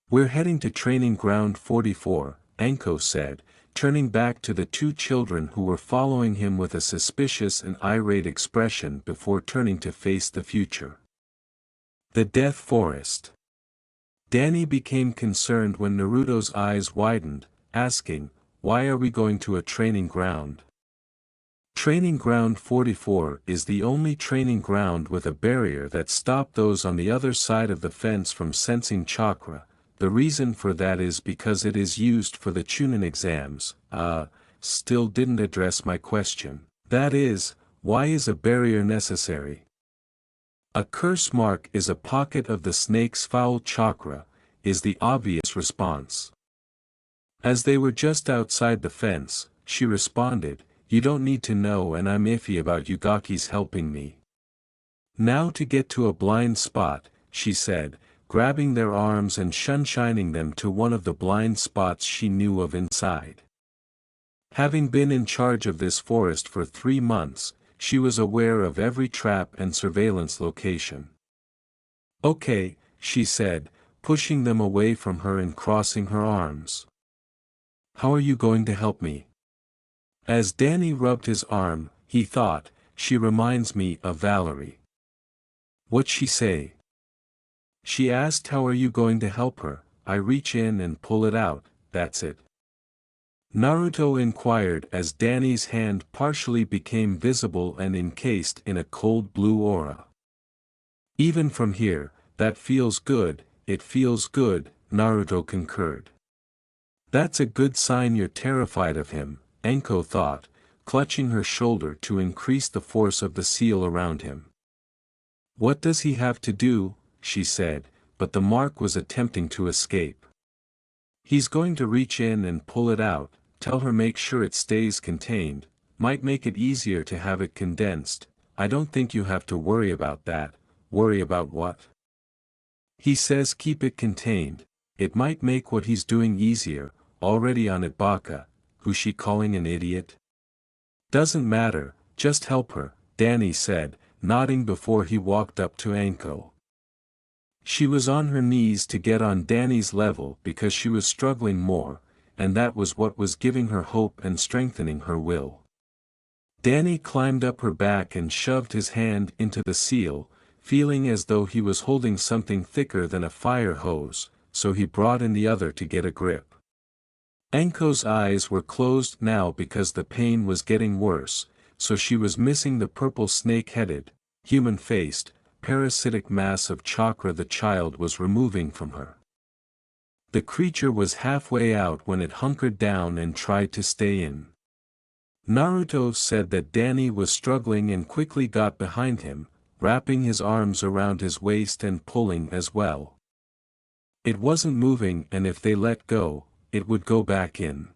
We're heading to training ground 44, Anko said, turning back to the 2 children who were following him with a suspicious and irate expression before turning to face the future. The Death Forest. Danny became concerned when Naruto's eyes widened, asking, why are we going to a training ground? Training Ground 44 is the only training ground with a barrier that stopped those on the other side of the fence from sensing chakra. The reason for that is because it is used for the Chunin exams. Still didn't address my question. That is, why is a barrier necessary? A curse mark is a pocket of the snake's foul chakra, is the obvious response. As they were just outside the fence, she responded, you don't need to know, and I'm iffy about Yugaki's helping me. Now to get to a blind spot, she said, grabbing their arms and sunshining them to one of the blind spots she knew of inside. Having been in charge of this forest for 3 months, she was aware of every trap and surveillance location. Okay, she said, pushing them away from her and crossing her arms. How are you going to help me? As Danny rubbed his arm, he thought, she reminds me of Valerie. What'd she say? She asked how are you going to help her. I reach in and pull it out, that's it. Naruto inquired as Danny's hand partially became visible and encased in a cold blue aura. Even from here, that feels good, it feels good, Naruto concurred. That's a good sign you're terrified of him, Anko thought, clutching her shoulder to increase the force of the seal around him. What does he have to do? She said, but the mark was attempting to escape. He's going to reach in and pull it out, tell her make sure it stays contained, might make it easier to have it condensed. I don't think you have to worry about that. Worry about what? He says keep it contained, it might make what he's doing easier, already on it Baka. Who's she calling an idiot? Doesn't matter, just help her, Danny said, nodding before he walked up to Anko. She was on her knees to get on Danny's level because she was struggling more, and that was what was giving her hope and strengthening her will. Danny climbed up her back and shoved his hand into the seal, feeling as though he was holding something thicker than a fire hose, so he brought in the other to get a grip. Anko's eyes were closed now because the pain was getting worse, so she was missing the purple snake-headed, human-faced, parasitic mass of chakra the child was removing from her. The creature was halfway out when it hunkered down and tried to stay in. Naruto said that Danny was struggling and quickly got behind him, wrapping his arms around his waist and pulling as well. It wasn't moving, and if they let go, it would go back in.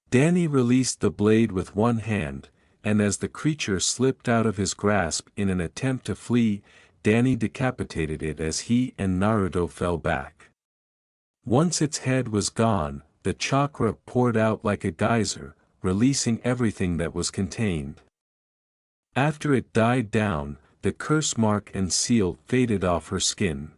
Danny released the blade with one hand, and as the creature slipped out of his grasp in an attempt to flee, Danny decapitated it as he and Naruto fell back. Once its head was gone, the chakra poured out like a geyser, releasing everything that was contained. After it died down, the curse mark and seal faded off her skin.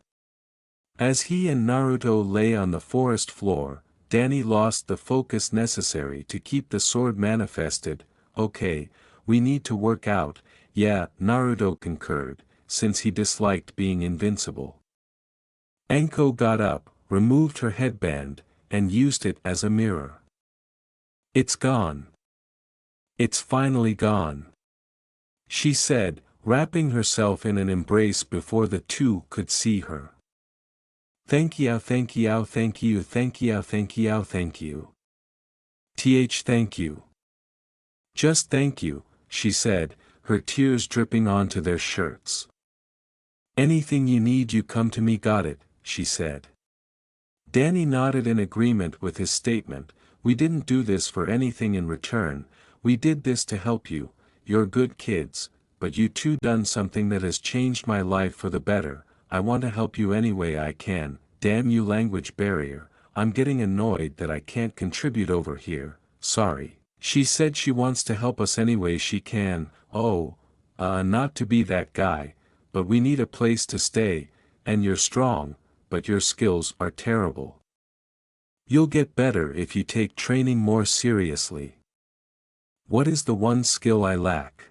As he and Naruto lay on the forest floor, Danny lost the focus necessary to keep the sword manifested. Okay, we need to work out, yeah, Naruto concurred, since he disliked being invincible. Anko got up, removed her headband, and used it as a mirror. It's gone. It's finally gone. She said, wrapping herself in an embrace before the two could see her. Thank you, thank you, thank you, thank you, thank you, thank you. Thank you. Just thank you, she said, her tears dripping onto their shirts. Anything you need you come to me, got it, she said. Danny nodded in agreement with his statement. We didn't do this for anything in return, we did this to help you, you're good kids, but you two done something that has changed my life for the better, I want to help you any way I can, damn you language barrier, I'm getting annoyed that I can't contribute over here, sorry. She said she wants to help us any way she can, not to be that guy, but we need a place to stay, and you're strong, but your skills are terrible. You'll get better if you take training more seriously. What is the one skill I lack?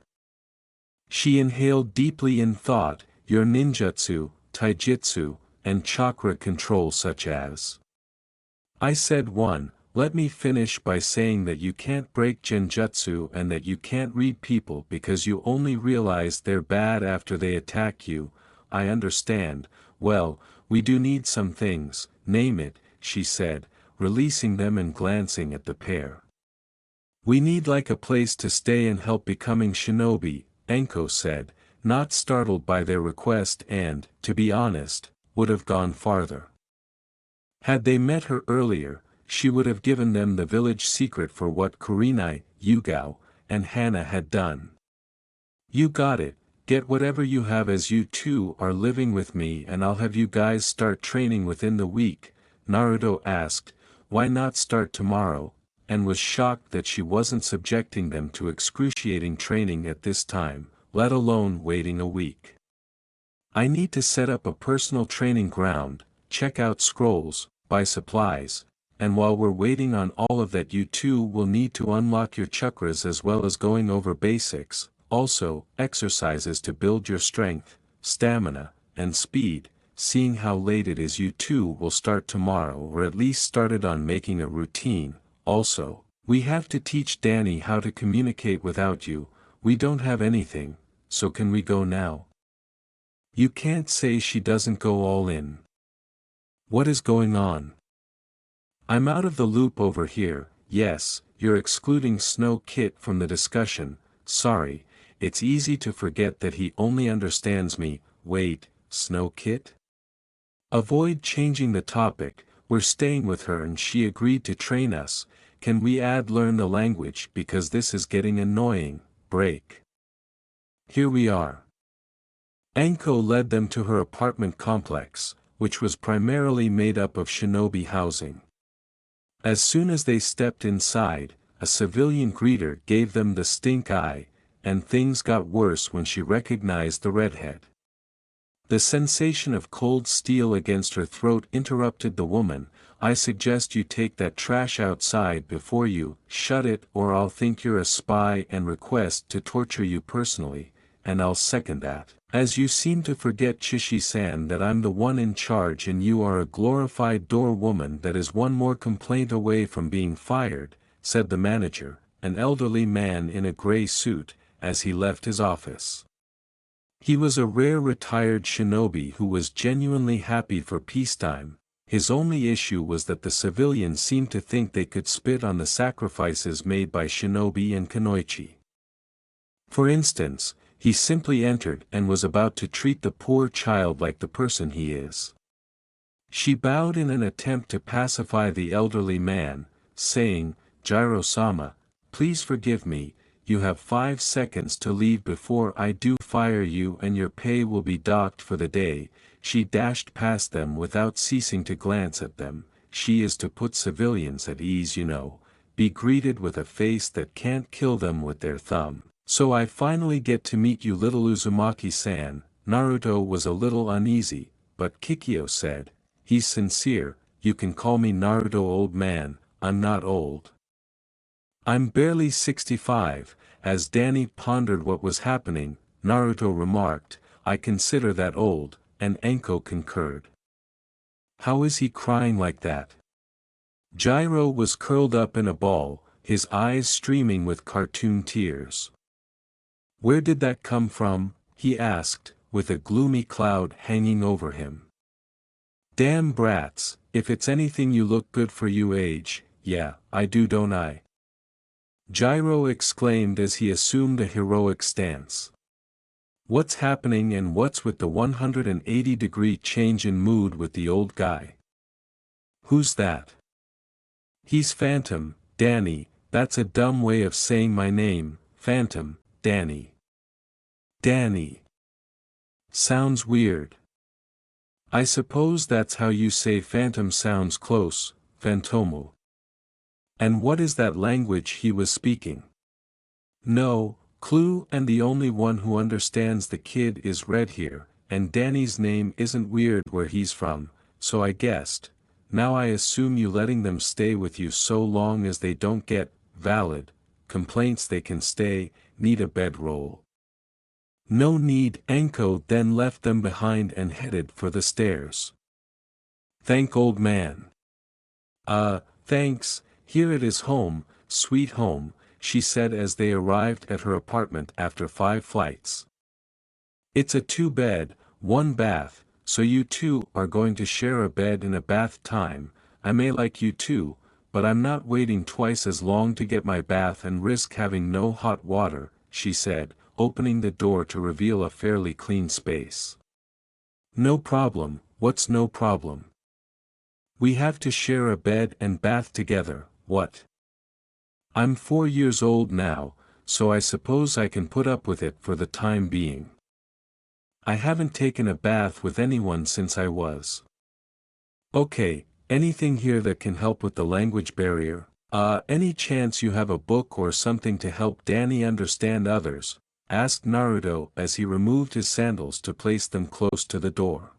She inhaled deeply in thought, your ninjutsu, taijutsu, and chakra control such as. I said one, let me finish by saying that you can't break genjutsu and that you can't read people because you only realize they're bad after they attack you, I understand, well, we do need some things, name it, she said, releasing them and glancing at the pair. We need like a place to stay and help becoming shinobi, Enko said, not startled by their request and, to be honest, would have gone farther. Had they met her earlier, she would have given them the village secret for what Kurenai, Yugao, and Hana had done. You got it, get whatever you have as you two are living with me and I'll have you guys start training within the week, Naruto asked, why not start tomorrow, and was shocked that she wasn't subjecting them to excruciating training at this time, let alone waiting a week. I need to set up a personal training ground, check out scrolls, buy supplies, and while we're waiting on all of that you two will need to unlock your chakras as well as going over basics, also, exercises to build your strength, stamina, and speed, seeing how late it is you two will start tomorrow or at least started on making a routine, also, we have to teach Danny how to communicate without you, we don't have anything, so can we go now? You can't say she doesn't go all in. What is going on? I'm out of the loop over here, yes, you're excluding Snow Kit from the discussion, sorry, it's easy to forget that he only understands me, wait, Snow Kit? Avoid changing the topic, we're staying with her and she agreed to train us, can we add learn the language because this is getting annoying, break. Here we are. Anko led them to her apartment complex, which was primarily made up of shinobi housing. As soon as they stepped inside, a civilian greeter gave them the stink eye, and things got worse when she recognized the redhead. The sensation of cold steel against her throat interrupted the woman, I suggest you take that trash outside before you, shut it or I'll think you're a spy and request to torture you personally, and I'll second that. As you seem to forget Chishi-san that I'm the one in charge and you are a glorified door woman that is one more complaint away from being fired, said the manager, an elderly man in a gray suit, as he left his office. He was a rare retired shinobi who was genuinely happy for peacetime, his only issue was that the civilians seemed to think they could spit on the sacrifices made by shinobi and kunoichi. For instance, he simply entered and was about to treat the poor child like the person he is. She bowed in an attempt to pacify the elderly man, saying, Jiro-sama, please forgive me, you have 5 seconds to leave before I do fire you and your pay will be docked for the day. She dashed past them without ceasing to glance at them, she is to put civilians at ease, you know, be greeted with a face that can't kill them with their thumb. So I finally get to meet you little Uzumaki-san. Naruto was a little uneasy, but Kikyo said, he's sincere, you can call me Naruto old man, I'm not old. I'm barely 65, as Danny pondered what was happening, Naruto remarked, I consider that old, and Enko concurred. How is he crying like that? Jiro was curled up in a ball, his eyes streaming with cartoon tears. Where did that come from? He asked, with a gloomy cloud hanging over him. Damn brats, if it's anything you look good for your age, yeah, I do don't I? Jiro exclaimed as he assumed a heroic stance. What's happening and what's with the 180-degree change in mood with the old guy? Who's that? He's Phantom, Danny. That's a dumb way of saying my name, Phantom, Danny. Danny. Sounds weird. I suppose that's how you say phantom sounds close, Phantomo. And what is that language he was speaking? No clue, and the only one who understands the kid is Red here, and Danny's name isn't weird where he's from, so I guessed. Now I assume you letting them stay with you so long as they don't get valid complaints they can stay, need a bedroll. No need. Anko then left them behind and headed for the stairs. Thank old man. Thanks, here it is home, sweet home, she said as they arrived at her apartment after 5 flights. It's a 2-bed, 1 bath, so you two are going to share a bed and a bath time. I may like you too, but I'm not waiting twice as long to get my bath and risk having no hot water, she said, opening the door to reveal a fairly clean space. No problem. What's no problem? We have to share a bed and bath together. What? I'm 4 years old now, so I suppose I can put up with it for the time being. I haven't taken a bath with anyone since I was. Okay, anything here that can help with the language barrier? Any chance you have a book or something to help Danny understand others? Asked Naruto as he removed his sandals to place them close to the door.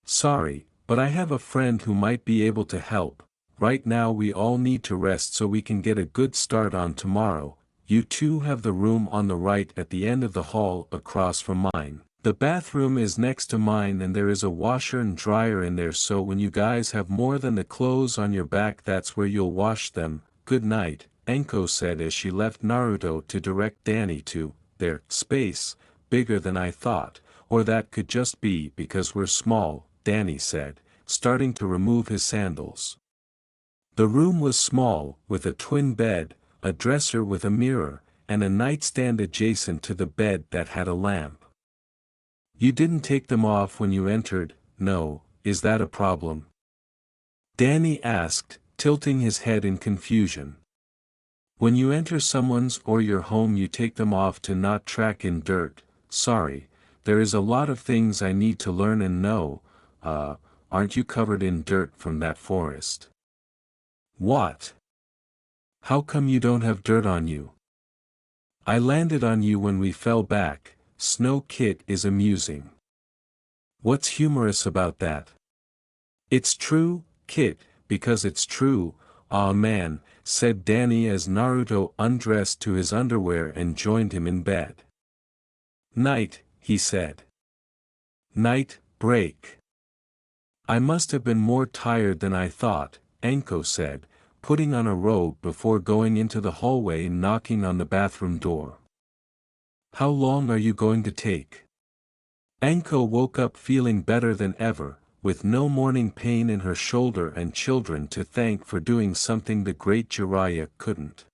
Sorry, but I have a friend who might be able to help. Right now we all need to rest so we can get a good start on tomorrow. You two have the room on the right at the end of the hall across from mine. The bathroom is next to mine and there is a washer and dryer in there, so when you guys have more than the clothes on your back, that's where you'll wash them. Good night, Anko said as she left Naruto to direct Danny to their space. Bigger than I thought, or that could just be because we're small, Danny said, starting to remove his sandals. The room was small, with a twin bed, a dresser with a mirror, and a nightstand adjacent to the bed that had a lamp. You didn't take them off when you entered, no, is that a problem? Danny asked, tilting his head in confusion. When you enter someone's or your home you take them off to not track in dirt. Sorry, there is a lot of things I need to learn and know. Aren't you covered in dirt from that forest? What? How come you don't have dirt on you? I landed on you when we fell back. Snow Kit is amusing. What's humorous about that? It's true, Kit, because it's true. Aw man, said Danny as Naruto undressed to his underwear and joined him in bed. Night, he said. Night, break. I must have been more tired than I thought, Anko said, putting on a robe before going into the hallway and knocking on the bathroom door. How long are you going to take? Anko woke up feeling better than ever, with no morning pain in her shoulder and children to thank for doing something the great Jiraiya couldn't.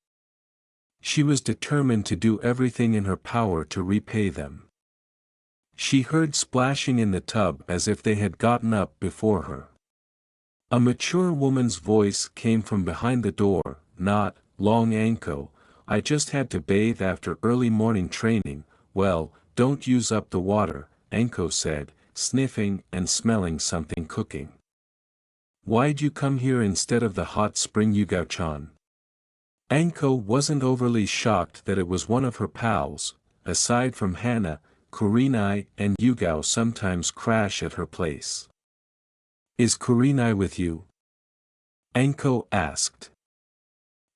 She was determined to do everything in her power to repay them. She heard splashing in the tub as if they had gotten up before her. A mature woman's voice came from behind the door, not long Anko, I just had to bathe after early morning training. Well, don't use up the water, Anko said, sniffing and smelling something cooking. Why'd you come here instead of the hot spring, Yugao-chan? Anko wasn't overly shocked that it was one of her pals. Aside from Hana, Kurenai and Yugao sometimes crash at her place. Is Kurenai with you? Anko asked.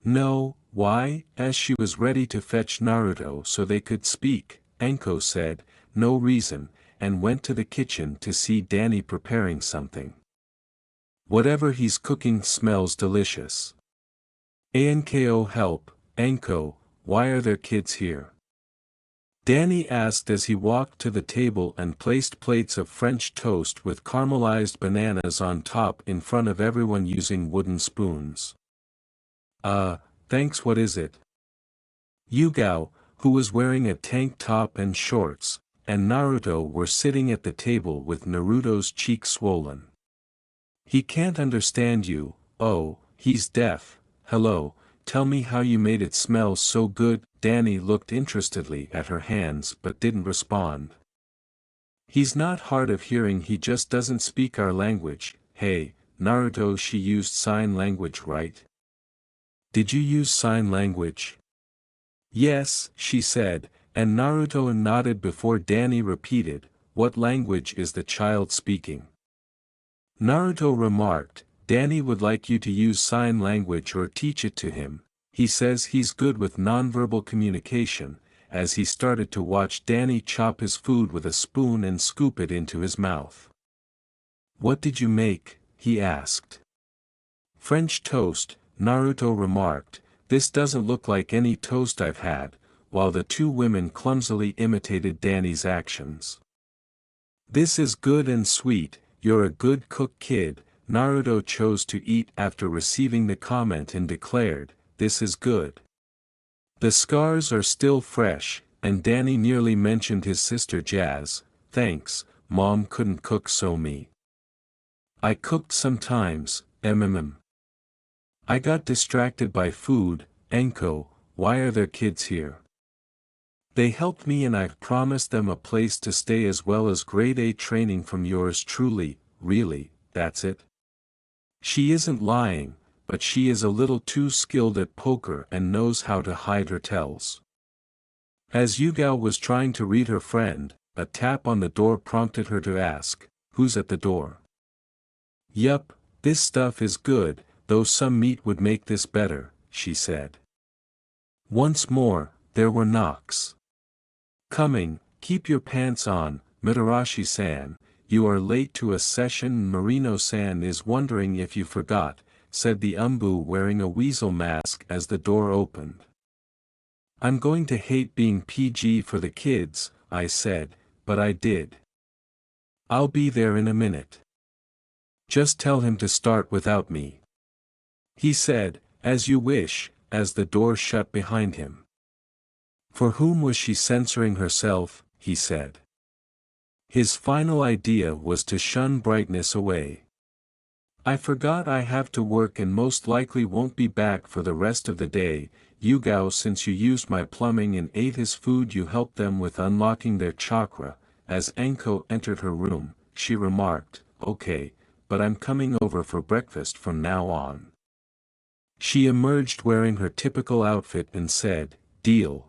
No, why? As she was ready to fetch Naruto so they could speak, Anko said, no reason, and went to the kitchen to see Danny preparing something. Whatever he's cooking smells delicious. Anko, help, Anko, why are there kids here? Danny asked as he walked to the table and placed plates of French toast with caramelized bananas on top in front of everyone using wooden spoons. Thanks, what is it? Yugao, who was wearing a tank top and shorts, and Naruto were sitting at the table with Naruto's cheeks swollen. He can't understand you. Oh, he's deaf. Hello, tell me how you made it smell so good. Danny looked interestedly at her hands but didn't respond. He's not hard of hearing, he just doesn't speak our language. Hey, Naruto, she used sign language, right? Did you use sign language? Yes, she said, and Naruto nodded before Danny repeated, what language is the child speaking? Naruto remarked, Danny would like you to use sign language or teach it to him. He says he's good with nonverbal communication, as he started to watch Danny chop his food with a spoon and scoop it into his mouth. What did you make? He asked. French toast, Naruto remarked, this doesn't look like any toast I've had, while the two women clumsily imitated Danny's actions. This is good and sweet, you're a good cook, kid. Naruto chose to eat after receiving the comment and declared, this is good. The scars are still fresh, and Danny nearly mentioned his sister Jazz. Thanks, Mom couldn't cook so me. I cooked sometimes, I got distracted by food. Enko, why are there kids here? They helped me and I've promised them a place to stay as well as grade A training from yours truly. Really, that's it? She isn't lying, but she is a little too skilled at poker and knows how to hide her tells. As Yugao was trying to read her friend, a tap on the door prompted her to ask, who's at the door? Yup, this stuff is good, though some meat would make this better, she said. Once more, there were knocks. Coming, keep your pants on, Mitarashi-san, you are late to a session. Marino-san is wondering if you forgot, said the umbu wearing a weasel mask as the door opened. I'm going to hate being PG for the kids, I said, but I did. I'll be there in a minute. Just tell him to start without me. He said, as you wish, as the door shut behind him. For whom was she censoring herself, he said. His final idea was to shun brightness away. I forgot I have to work and most likely won't be back for the rest of the day. Yugao, since you used my plumbing and ate his food, you helped them with unlocking their chakra. As Enko entered her room, she remarked, okay, but I'm coming over for breakfast from now on. She emerged wearing her typical outfit and said, deal.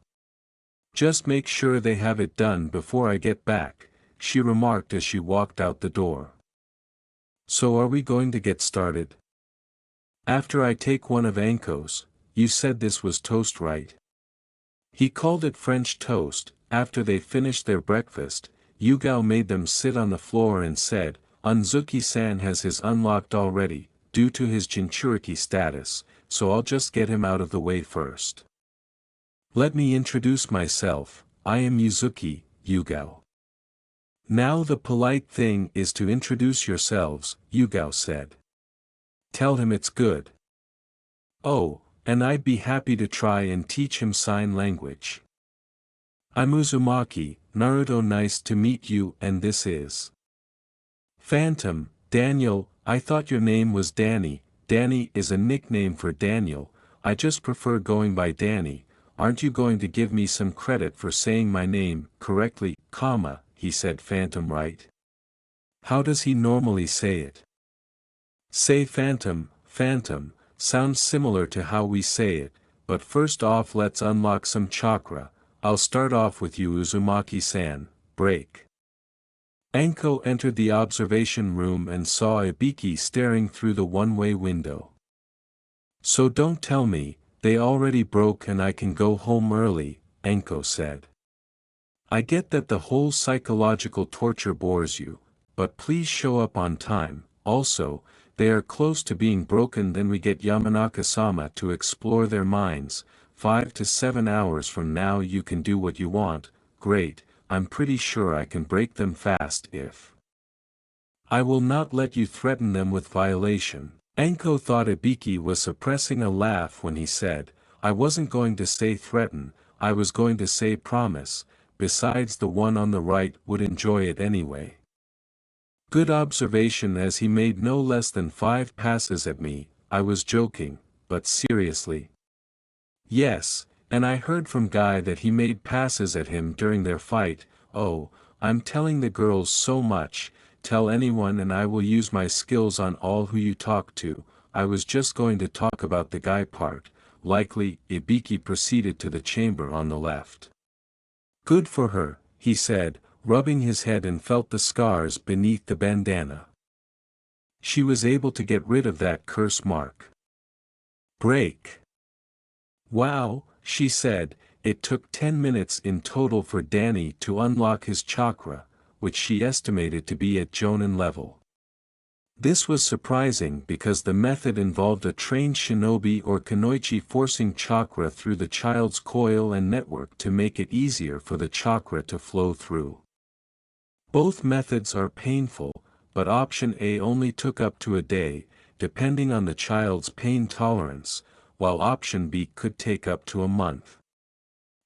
Just make sure they have it done before I get back, she remarked as she walked out the door. So are we going to get started? After I take one of Enko's, you said this was toast, right? He called it French toast. After they finished their breakfast, Yugao made them sit on the floor and said, Unzuki-san has his unlocked already, due to his Jinchuriki status, so I'll just get him out of the way first. Let me introduce myself, I am Yuzuki, Yugao. Now the polite thing is to introduce yourselves, Yugao said. Tell him it's good. Oh, and I'd be happy to try and teach him sign language. I'm Uzumaki, Naruto, nice to meet you, and this is Phantom, Daniel. I thought your name was Danny. Danny is a nickname for Daniel, I just prefer going by Danny. Aren't you going to give me some credit for saying my name correctly, comma, he said. Phantom, right? How does he normally say it? Say Phantom, Phantom, sounds similar to how we say it, but first off let's unlock some chakra. I'll start off with you, Uzumaki-san, break. Enko entered the observation room and saw Ibiki staring through the one-way window. So don't tell me, they already broke and I can go home early, Enko said. I get that the whole psychological torture bores you, but please show up on time. Also, they are close to being broken, then we get Yamanaka-sama to explore their minds. 5 to 7 hours from now you can do what you want. Great, I'm pretty sure I can break them fast if I will not let you threaten them with violation. Enko thought Ibiki was suppressing a laugh when he said, I wasn't going to say threaten, I was going to say promise, besides the one on the right would enjoy it anyway. Good observation, as he made no less than 5 passes at me. I was joking, but seriously. Yes, and I heard from Guy that he made passes at him during their fight. Oh, I'm telling the girls so much. Tell anyone and I will use my skills on all who you talk to. I was just going to talk about the Guy part. Likely, Ibiki proceeded to the chamber on the left. Good for her, he said, rubbing his head, and felt the scars beneath the bandana. She was able to get rid of that curse mark. Break. Wow, she said. It took 10 minutes in total for Danny to unlock his chakra, which she estimated to be at Jonin level. This was surprising because the method involved a trained shinobi or kunoichi forcing chakra through the child's coil and network to make it easier for the chakra to flow through. Both methods are painful, but option A only took up to a day, depending on the child's pain tolerance, while option B could take up to a month.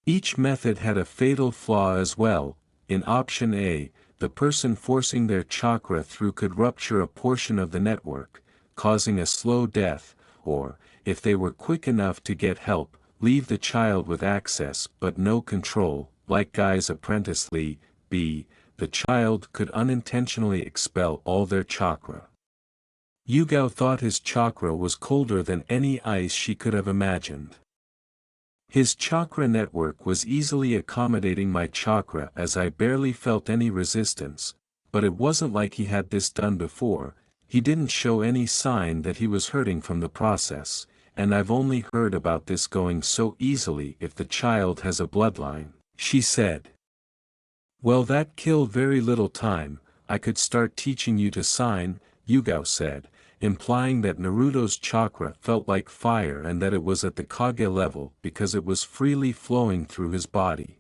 Each method had a fatal flaw as well. In option A, the person forcing their chakra through could rupture a portion of the network, causing a slow death, or, if they were quick enough to get help, leave the child with access but no control. Like Guy's apprentice Lee. B, the child could unintentionally expel all their chakra. Yugao thought his chakra was colder than any ice she could have imagined. His chakra network was easily accommodating my chakra as I barely felt any resistance, but it wasn't like he had this done before. He didn't show any sign that he was hurting from the process, and I've only heard about this going so easily if the child has a bloodline, she said. Well, that killed very little time. I could start teaching you to sign, Yugao said, implying that Naruto's chakra felt like fire and that it was at the Kage level because it was freely flowing through his body.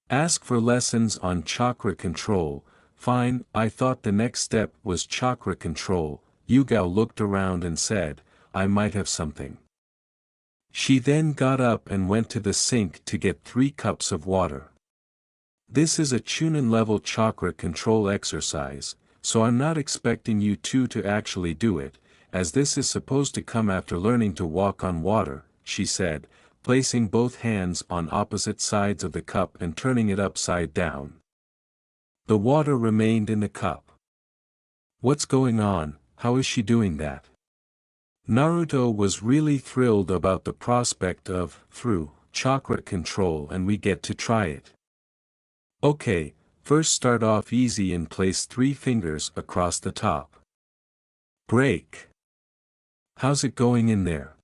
Ask for lessons on chakra control. Fine, I thought the next step was chakra control. Yugao looked around and said, I might have something. She then got up and went to the sink to get 3 cups of water. This is a Chunin level chakra control exercise, so I'm not expecting you two to actually do it, as this is supposed to come after learning to walk on water, she said, placing both hands on opposite sides of the cup and turning it upside down. The water remained in the cup. What's going on? How is she doing that? Naruto was really thrilled about the prospect of, through, chakra control, and we get to try it. Okay, first start off easy and place 3 fingers across the top. Break. How's it going in there?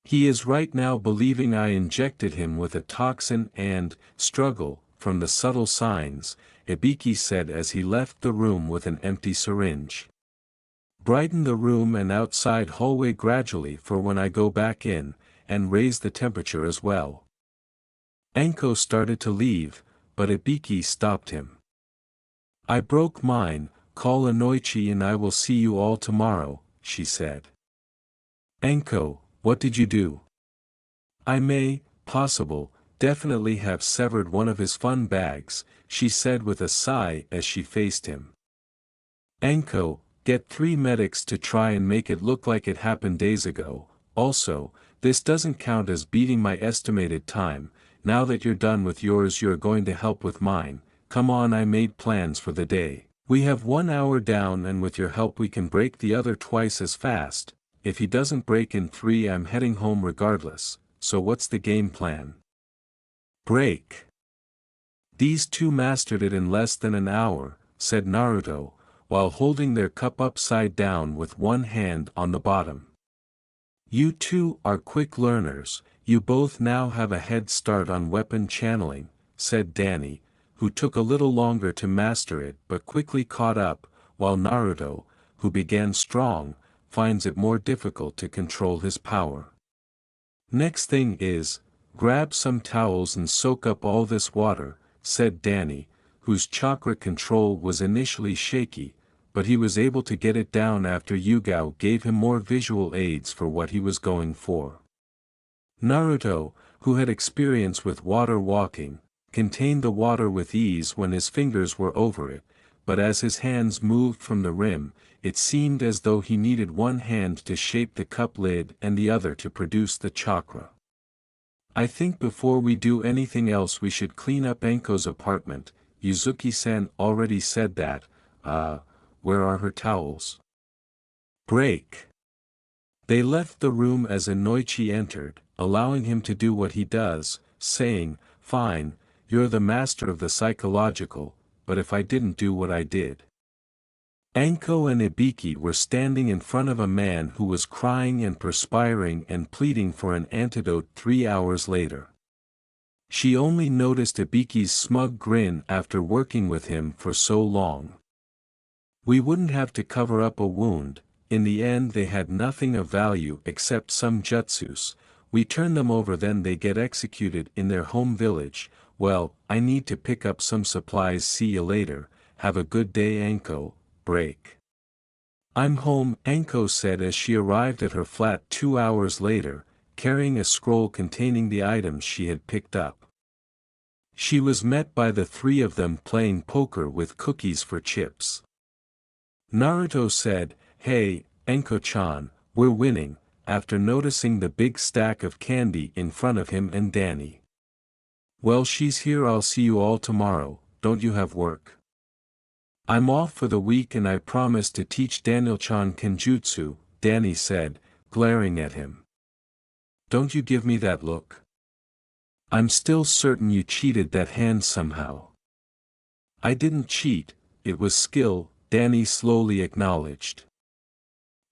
He is right now believing I injected him with a toxin and, struggle, from the subtle signs, Ibiki said as he left the room with an empty syringe. Brighten the room and outside hallway gradually for when I go back in, and raise the temperature as well. Enko started to leave, but Ibiki stopped him. I broke mine, call Anoichi and I will see you all tomorrow, she said. Enko, what did you do? I may, possible, definitely have severed one of his fun bags, she said with a sigh as she faced him. Enko, get 3 medics to try and make it look like it happened days ago. Also, this doesn't count as beating my estimated time. Now that you're done with yours, you're going to help with mine. Come on, I made plans for the day. We have 1 hour down and with your help we can break the other twice as fast. If he doesn't break in 3, I'm heading home regardless. So what's the game plan? Break. These 2 mastered it in less than an hour, said Naruto, while holding their cup upside down with one hand on the bottom. You 2 are quick learners. You both now have a head start on weapon channeling, said Danny, who took a little longer to master it but quickly caught up, while Naruto, who began strong, finds it more difficult to control his power. Next thing is, grab some towels and soak up all this water, said Danny, whose chakra control was initially shaky, but he was able to get it down after Yugao gave him more visual aids for what he was going for. Naruto, who had experience with water walking, contained the water with ease when his fingers were over it, but as his hands moved from the rim, it seemed as though he needed one hand to shape the cup lid and the other to produce the chakra. I think before we do anything else we should clean up Enko's apartment. Yuzuki-san already said that. Where are her towels? Break. They left the room as Inoichi entered, allowing him to do what he does, saying, "Fine, you're the master of the psychological, but if I didn't do what I did?" Enko and Ibiki were standing in front of a man who was crying and perspiring and pleading for an antidote 3 hours later. She only noticed Ibiki's smug grin after working with him for so long. We wouldn't have to cover up a wound. In the end they had nothing of value except some jutsus. We turn them over, then they get executed in their home village. Well, I need to pick up some supplies. See you later. Have a good day, Enko. Break. I'm home, Enko said as she arrived at her flat 2 hours later, carrying a scroll containing the items she had picked up. She was met by the three of them playing poker with cookies for chips. Naruto said, "Hey, Enko-chan, we're winning," after noticing the big stack of candy in front of him and Danny. "Well, she's here. I'll see you all tomorrow. Don't you have work?" "I'm off for the week and I promised to teach Daniel-chan Kenjutsu," Danny said, glaring at him. "Don't you give me that look. I'm still certain you cheated that hand somehow." "I didn't cheat, it was skill," Danny slowly acknowledged.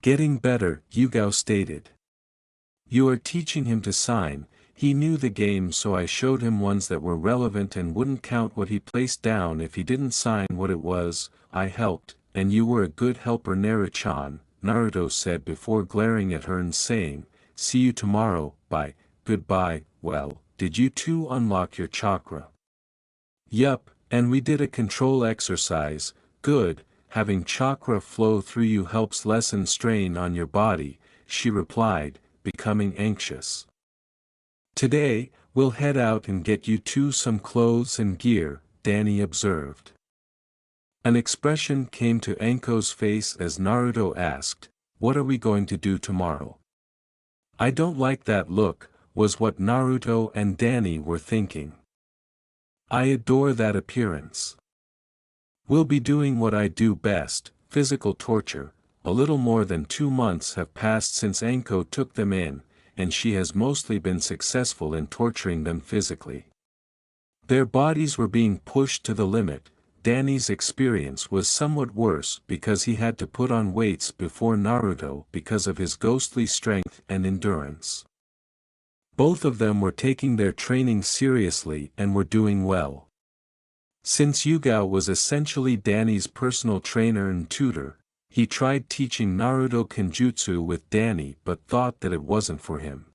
"Getting better," Yugao stated. "You are teaching him to sign." He knew the game, so I showed him ones that were relevant and wouldn't count what he placed down if he didn't sign what it was. I helped, and you were a good helper, Naru-chan, Naruto said before glaring at her and saying, "See you tomorrow, bye." "Goodbye." "Well, did you two unlock your chakra?" "Yup, and we did a control exercise." "Good, having chakra flow through you helps lessen strain on your body," she replied, becoming anxious. "Today, we'll head out and get you two some clothes and gear," Danny observed. An expression came to Enko's face as Naruto asked, "What are we going to do tomorrow?" "I don't like that look," was what Naruto and Danny were thinking. "I adore that appearance. We'll be doing what I do best, physical torture." A little more than 2 months have passed since Enko took them in, and she has mostly been successful in torturing them physically. Their bodies were being pushed to the limit. Danny's experience was somewhat worse because he had to put on weights before Naruto because of his ghostly strength and endurance. Both of them were taking their training seriously and were doing well. Since Yugao was essentially Danny's personal trainer and tutor, he tried teaching Naruto Kenjutsu with Danny but thought that it wasn't for him.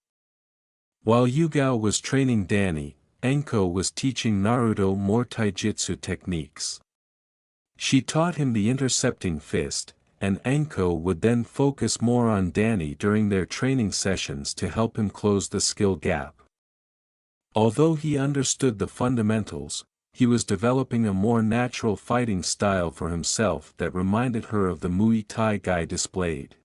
While Yugao was training Danny, Enko was teaching Naruto more taijutsu techniques. She taught him the intercepting fist, and Enko would then focus more on Danny during their training sessions to help him close the skill gap. Although he understood the fundamentals, he was developing a more natural fighting style for himself that reminded her of the Muay Thai Guy displayed.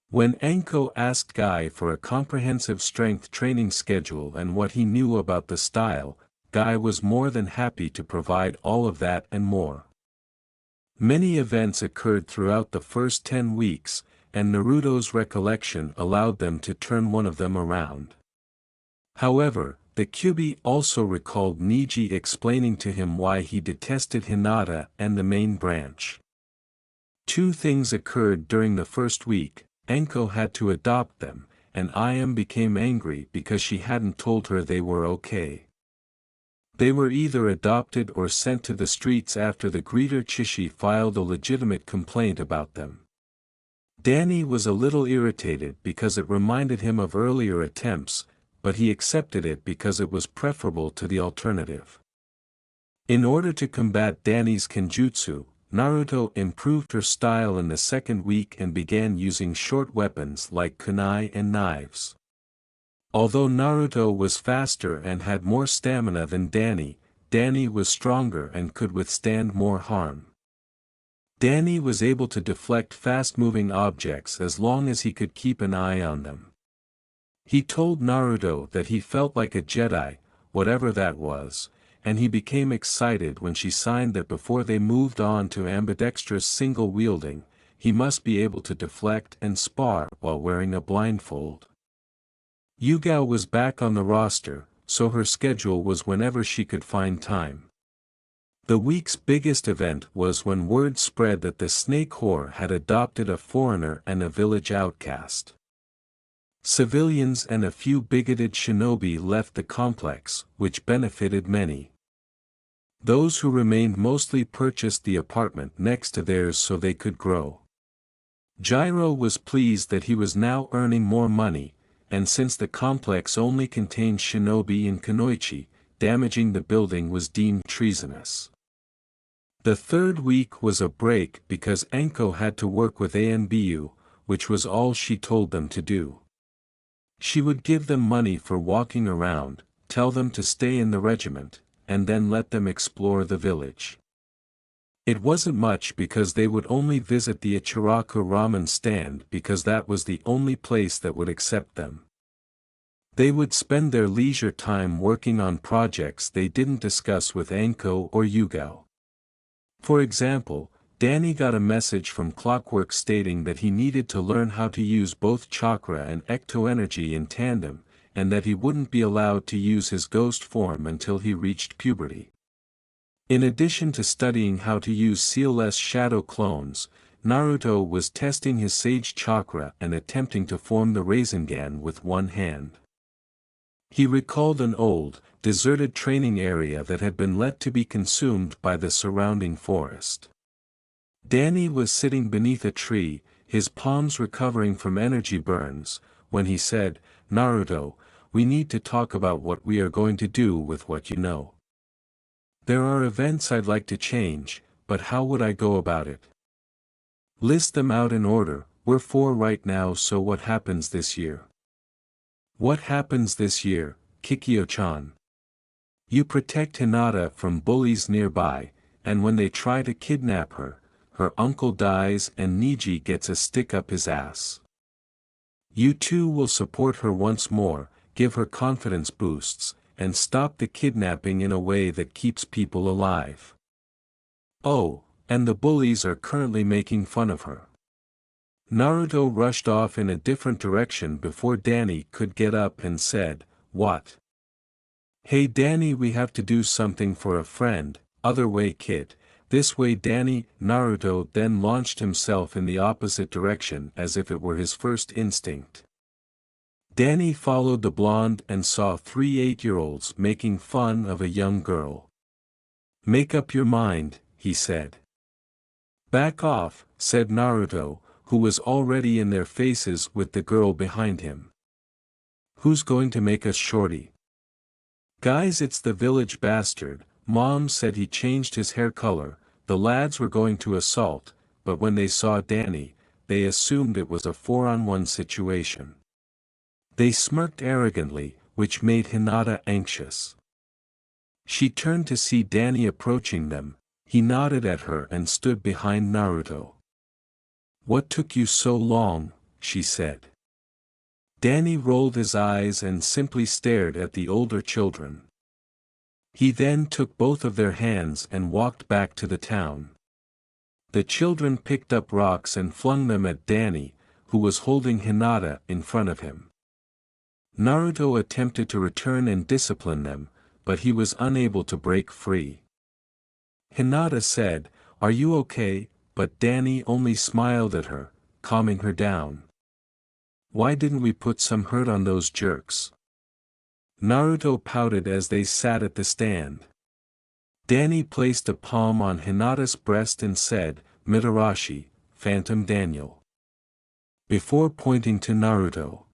When Enko asked Guy for a comprehensive strength training schedule and what he knew about the style, Guy was more than happy to provide all of that and more. Many events occurred throughout the first 10 weeks, and Naruto's recollection allowed them to turn one of them around. However, the Kyuubi also recalled Neji explaining to him why he detested Hinata and the main branch. 2 things occurred during the first week. Enko had to adopt them, and Ayam became angry because she hadn't told her they were okay. They were either adopted or sent to the streets after the greeter Chishi filed a legitimate complaint about them. Danny was a little irritated because it reminded him of earlier attempts, but he accepted it because it was preferable to the alternative. In order to combat Danny's Kenjutsu, Naruto improved her style in the second week and began using short weapons like kunai and knives. Although Naruto was faster and had more stamina than Danny, Danny was stronger and could withstand more harm. Danny was able to deflect fast-moving objects as long as he could keep an eye on them. He told Naruto that he felt like a Jedi, whatever that was, and he became excited when she signed that before they moved on to ambidextrous single-wielding, he must be able to deflect and spar while wearing a blindfold. Yugao was back on the roster, so her schedule was whenever she could find time. The week's biggest event was when word spread that the Snake Horde had adopted a foreigner and a village outcast. Civilians and a few bigoted shinobi left the complex, which benefited many. Those who remained mostly purchased the apartment next to theirs so they could grow. Gyro was pleased that he was now earning more money, and since the complex only contained shinobi and kunoichi, damaging the building was deemed treasonous. The third week was a break because Enko had to work with ANBU, which was all she told them to do. She would give them money for walking around, tell them to stay in the regiment, and then let them explore the village. It wasn't much because they would only visit the Ichiraku ramen stand because that was the only place that would accept them. They would spend their leisure time working on projects they didn't discuss with Enko or Yugao. For example, Danny got a message from Clockwork stating that he needed to learn how to use both chakra and ecto-energy in tandem, and that he wouldn't be allowed to use his ghost form until he reached puberty. In addition to studying how to use Sealess shadow clones, Naruto was testing his Sage chakra and attempting to form the Rasengan with one hand. He recalled an old, deserted training area that had been let to be consumed by the surrounding forest. Danny was sitting beneath a tree, his palms recovering from energy burns, when he said, "Naruto, we need to talk about what we are going to do with what you know. There are events I'd like to change, but how would I go about it? List them out in order. We're 4 right now, so what happens this year?" "What happens this year, Kikyo-chan? You protect Hinata from bullies nearby, and when they try to kidnap her, her uncle dies and Niji gets a stick up his ass. You two will support her once more, give her confidence boosts, and stop the kidnapping in a way that keeps people alive. Oh, and the bullies are currently making fun of her." Naruto rushed off in a different direction before Danny could get up and said, "What?" "Hey Danny, we have to do something for a friend." "Other way kid, this way Danny." Naruto then launched himself in the opposite direction as if it were his first instinct. Danny followed the blonde and saw 3 8-year-olds making fun of a young girl. "Make up your mind," he said. "Back off," said Naruto, who was already in their faces with the girl behind him. "Who's going to make us shorty?" "Guys, it's the village bastard. Mom said he changed his hair color." The lads were going to assault, but when they saw Danny, they assumed it was a 4-on-1 situation. They smirked arrogantly, which made Hinata anxious. She turned to see Danny approaching them. He nodded at her and stood behind Naruto. "What took you so long?" she said. Danny rolled his eyes and simply stared at the older children. He then took both of their hands and walked back to the town. The children picked up rocks and flung them at Danny, who was holding Hinata in front of him. Naruto attempted to return and discipline them, but he was unable to break free. Hinata said, "Are you okay?" but Danny only smiled at her, calming her down. "Why didn't we put some hurt on those jerks?" Naruto pouted as they sat at the stand. Danny placed a palm on Hinata's breast and said, "Mitarashi, Phantom Daniel," before pointing to Naruto.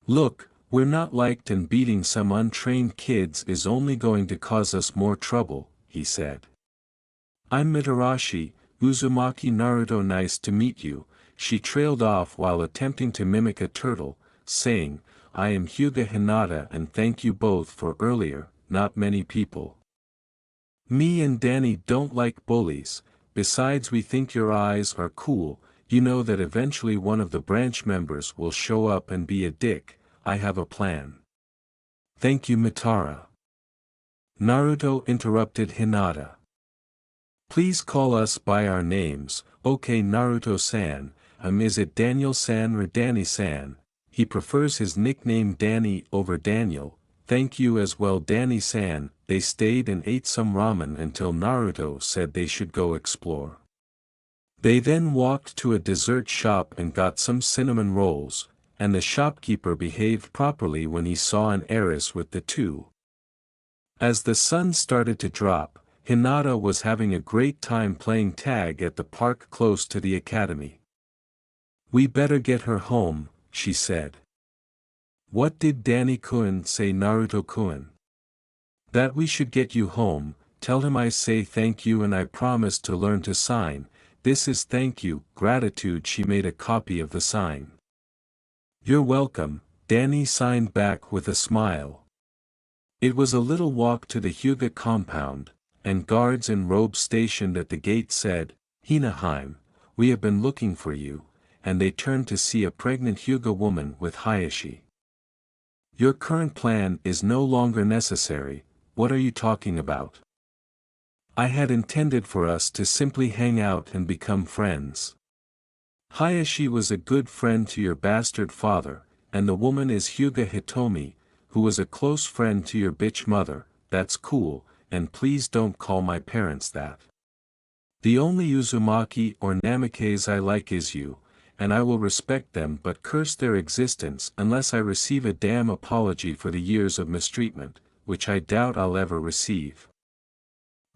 "Look, we're not liked and beating some untrained kids is only going to cause us more trouble," he said. "I'm Mitarashi, Uzumaki." "Naruto, nice to meet you." She trailed off while attempting to mimic a turtle, saying, "I am Hyuga Hinata and thank you both for earlier." Not many people Me and Danny don't like bullies, besides we think your eyes are cool, you know that eventually one of the branch members will show up and be a dick. I have a plan. Thank you Mitara. Naruto interrupted Hinata. Please call us by our names, okay Naruto-san, is it Daniel-san or Danny-san? He prefers his nickname Danny over Daniel. Thank you as well Danny-san. They stayed and ate some ramen until Naruto said they should go explore. They then walked to a dessert shop and got some cinnamon rolls, and the shopkeeper behaved properly when he saw an heiress with the two. As the sun started to drop, Hinata was having a great time playing tag at the park close to the academy. We better get her home, she said. What did Danny-kun say Naruto-kun? That we should get you home. Tell him I say thank you and I promise to learn to sign. This is thank you, gratitude. She made a copy of the sign. You're welcome, Danny signed back with a smile. It was a little walk to the Hyuga compound, and guards in robes stationed at the gate said, Hinaheim, we have been looking for you, and they turned to see a pregnant Hyuga woman with Hayashi. Your current plan is no longer necessary. What are you talking about? I had intended for us to simply hang out and become friends. Hayashi was a good friend to your bastard father, and the woman is Hyuga Hitomi, who was a close friend to your bitch mother. That's cool, and please don't call my parents that. The only Uzumaki or Namikes I like is you, and I will respect them but curse their existence unless I receive a damn apology for the years of mistreatment, which I doubt I'll ever receive.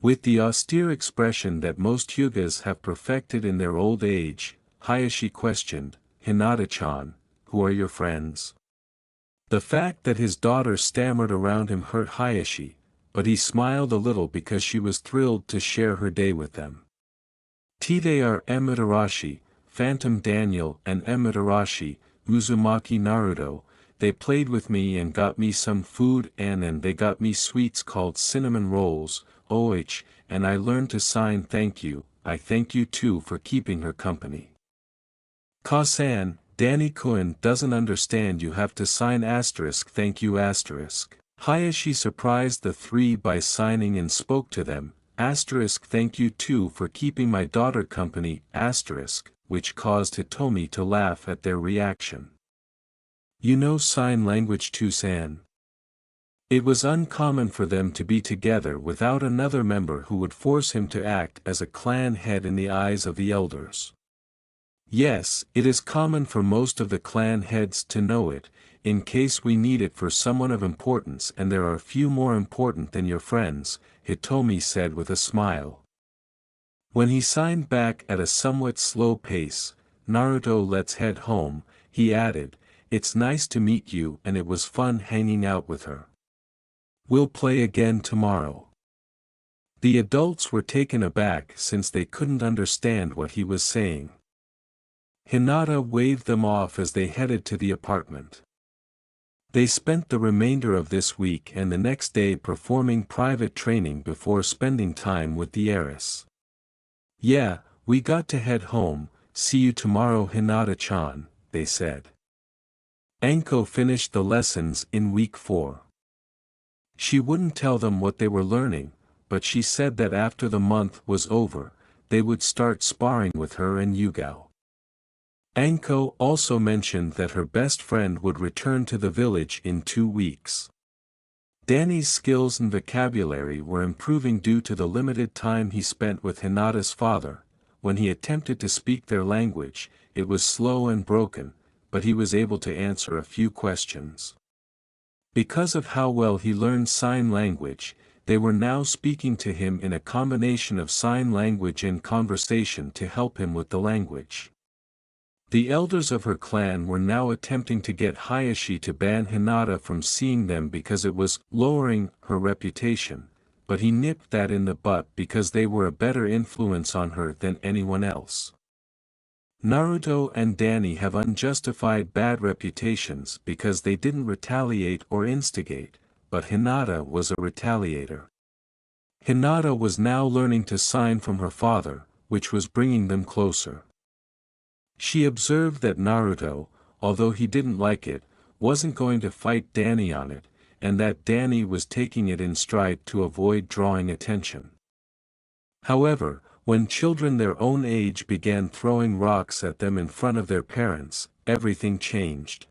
With the austere expression that most Hyugas have perfected in their old age, Hayashi questioned, Hinata-chan, who are your friends? The fact that his daughter stammered around him hurt Hayashi, but he smiled a little because she was thrilled to share her day with them. They are Amaterasu, Phantom Daniel and Amaterasu, Uzumaki Naruto. They played with me and got me some food and they got me sweets called cinnamon rolls, and I learned to sign thank you. I thank you too for keeping her company. Ka-san, Danny-kun doesn't understand you have to sign asterisk thank you asterisk. Hayashi surprised the three by signing and spoke to them, asterisk thank you too for keeping my daughter company asterisk, which caused Hitomi to laugh at their reaction. You know sign language too san? It was uncommon for them to be together without another member who would force him to act as a clan head in the eyes of the elders. Yes, it is common for most of the clan heads to know it, in case we need it for someone of importance, and there are few more important than your friends, Hitomi said with a smile. When he signed back at a somewhat slow pace, Naruto, let's head home, he added, it's nice to meet you and it was fun hanging out with her. We'll play again tomorrow. The adults were taken aback since they couldn't understand what he was saying. Hinata waved them off as they headed to the apartment. They spent the remainder of this week and the next day performing private training before spending time with the heiress. Yeah, we got to head home, see you tomorrow Hinata-chan, they said. Anko finished the lessons in week 4. She wouldn't tell them what they were learning, but she said that after the month was over, they would start sparring with her and Yugao. Anko also mentioned that her best friend would return to the village in 2 weeks. Danny's skills and vocabulary were improving due to the limited time he spent with Hinata's father. When he attempted to speak their language, it was slow and broken, but he was able to answer a few questions. Because of how well he learned sign language, they were now speaking to him in a combination of sign language and conversation to help him with the language. The elders of her clan were now attempting to get Hayashi to ban Hinata from seeing them because it was lowering her reputation, but he nipped that in the butt because they were a better influence on her than anyone else. Naruto and Danny have unjustified bad reputations because they didn't retaliate or instigate, but Hinata was a retaliator. Hinata was now learning to sign from her father, which was bringing them closer. She observed that Naruto, although he didn't like it, wasn't going to fight Danny on it, and that Danny was taking it in stride to avoid drawing attention. However, when children their own age began throwing rocks at them in front of their parents, everything changed.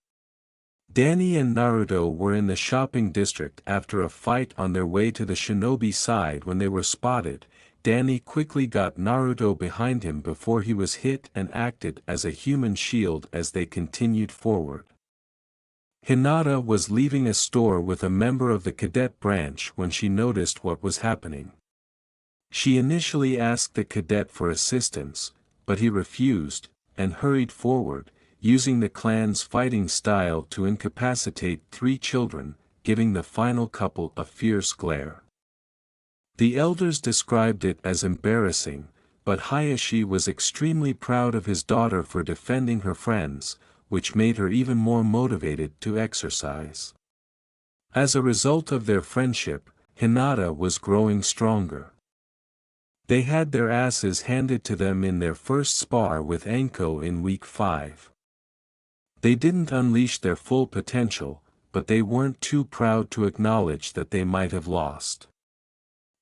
Danny and Naruto were in the shopping district after a fight on their way to the shinobi side when they were spotted. Danny quickly got Naruto behind him before he was hit and acted as a human shield as they continued forward. Hinata was leaving a store with a member of the cadet branch when she noticed what was happening. She initially asked the cadet for assistance, but he refused, and hurried forward, using the clan's fighting style to incapacitate 3 children, giving the final couple a fierce glare. The elders described it as embarrassing, but Hayashi was extremely proud of his daughter for defending her friends, which made her even more motivated to exercise. As a result of their friendship, Hinata was growing stronger. They had their asses handed to them in their first spar with Anko in week 5. They didn't unleash their full potential, but they weren't too proud to acknowledge that they might have lost.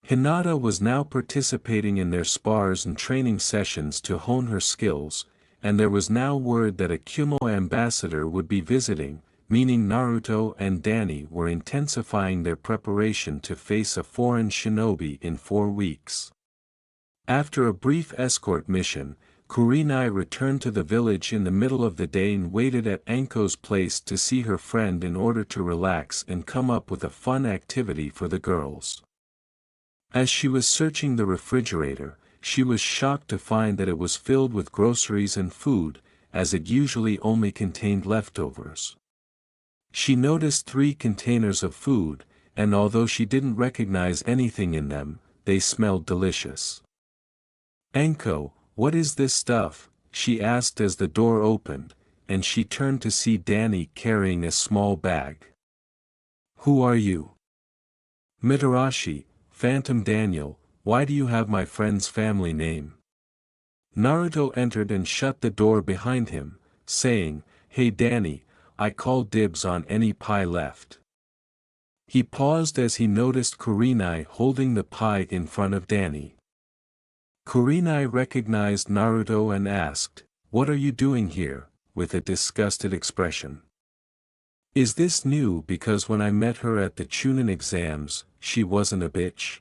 Hinata was now participating in their spars and training sessions to hone her skills, and there was now word that a Kumo ambassador would be visiting, meaning Naruto and Danny were intensifying their preparation to face a foreign shinobi in 4 weeks. After a brief escort mission, Kurenai returned to the village in the middle of the day and waited at Anko's place to see her friend in order to relax and come up with a fun activity for the girls. As she was searching the refrigerator, she was shocked to find that it was filled with groceries and food, as it usually only contained leftovers. She noticed 3 containers of food, and although she didn't recognize anything in them, they smelled delicious. "Anko, what is this stuff?" she asked as the door opened, and she turned to see Danny carrying a small bag. "Who are you?" "Mitarashi, Phantom Daniel, why do you have my friend's family name?" Naruto entered and shut the door behind him, saying, "Hey Danny, I call dibs on any pie left." He paused as he noticed Kurenai holding the pie in front of Danny. Kurenai recognized Naruto and asked, "What are you doing here?" with a disgusted expression. "Is this new because when I met her at the Chunin exams, she wasn't a bitch?"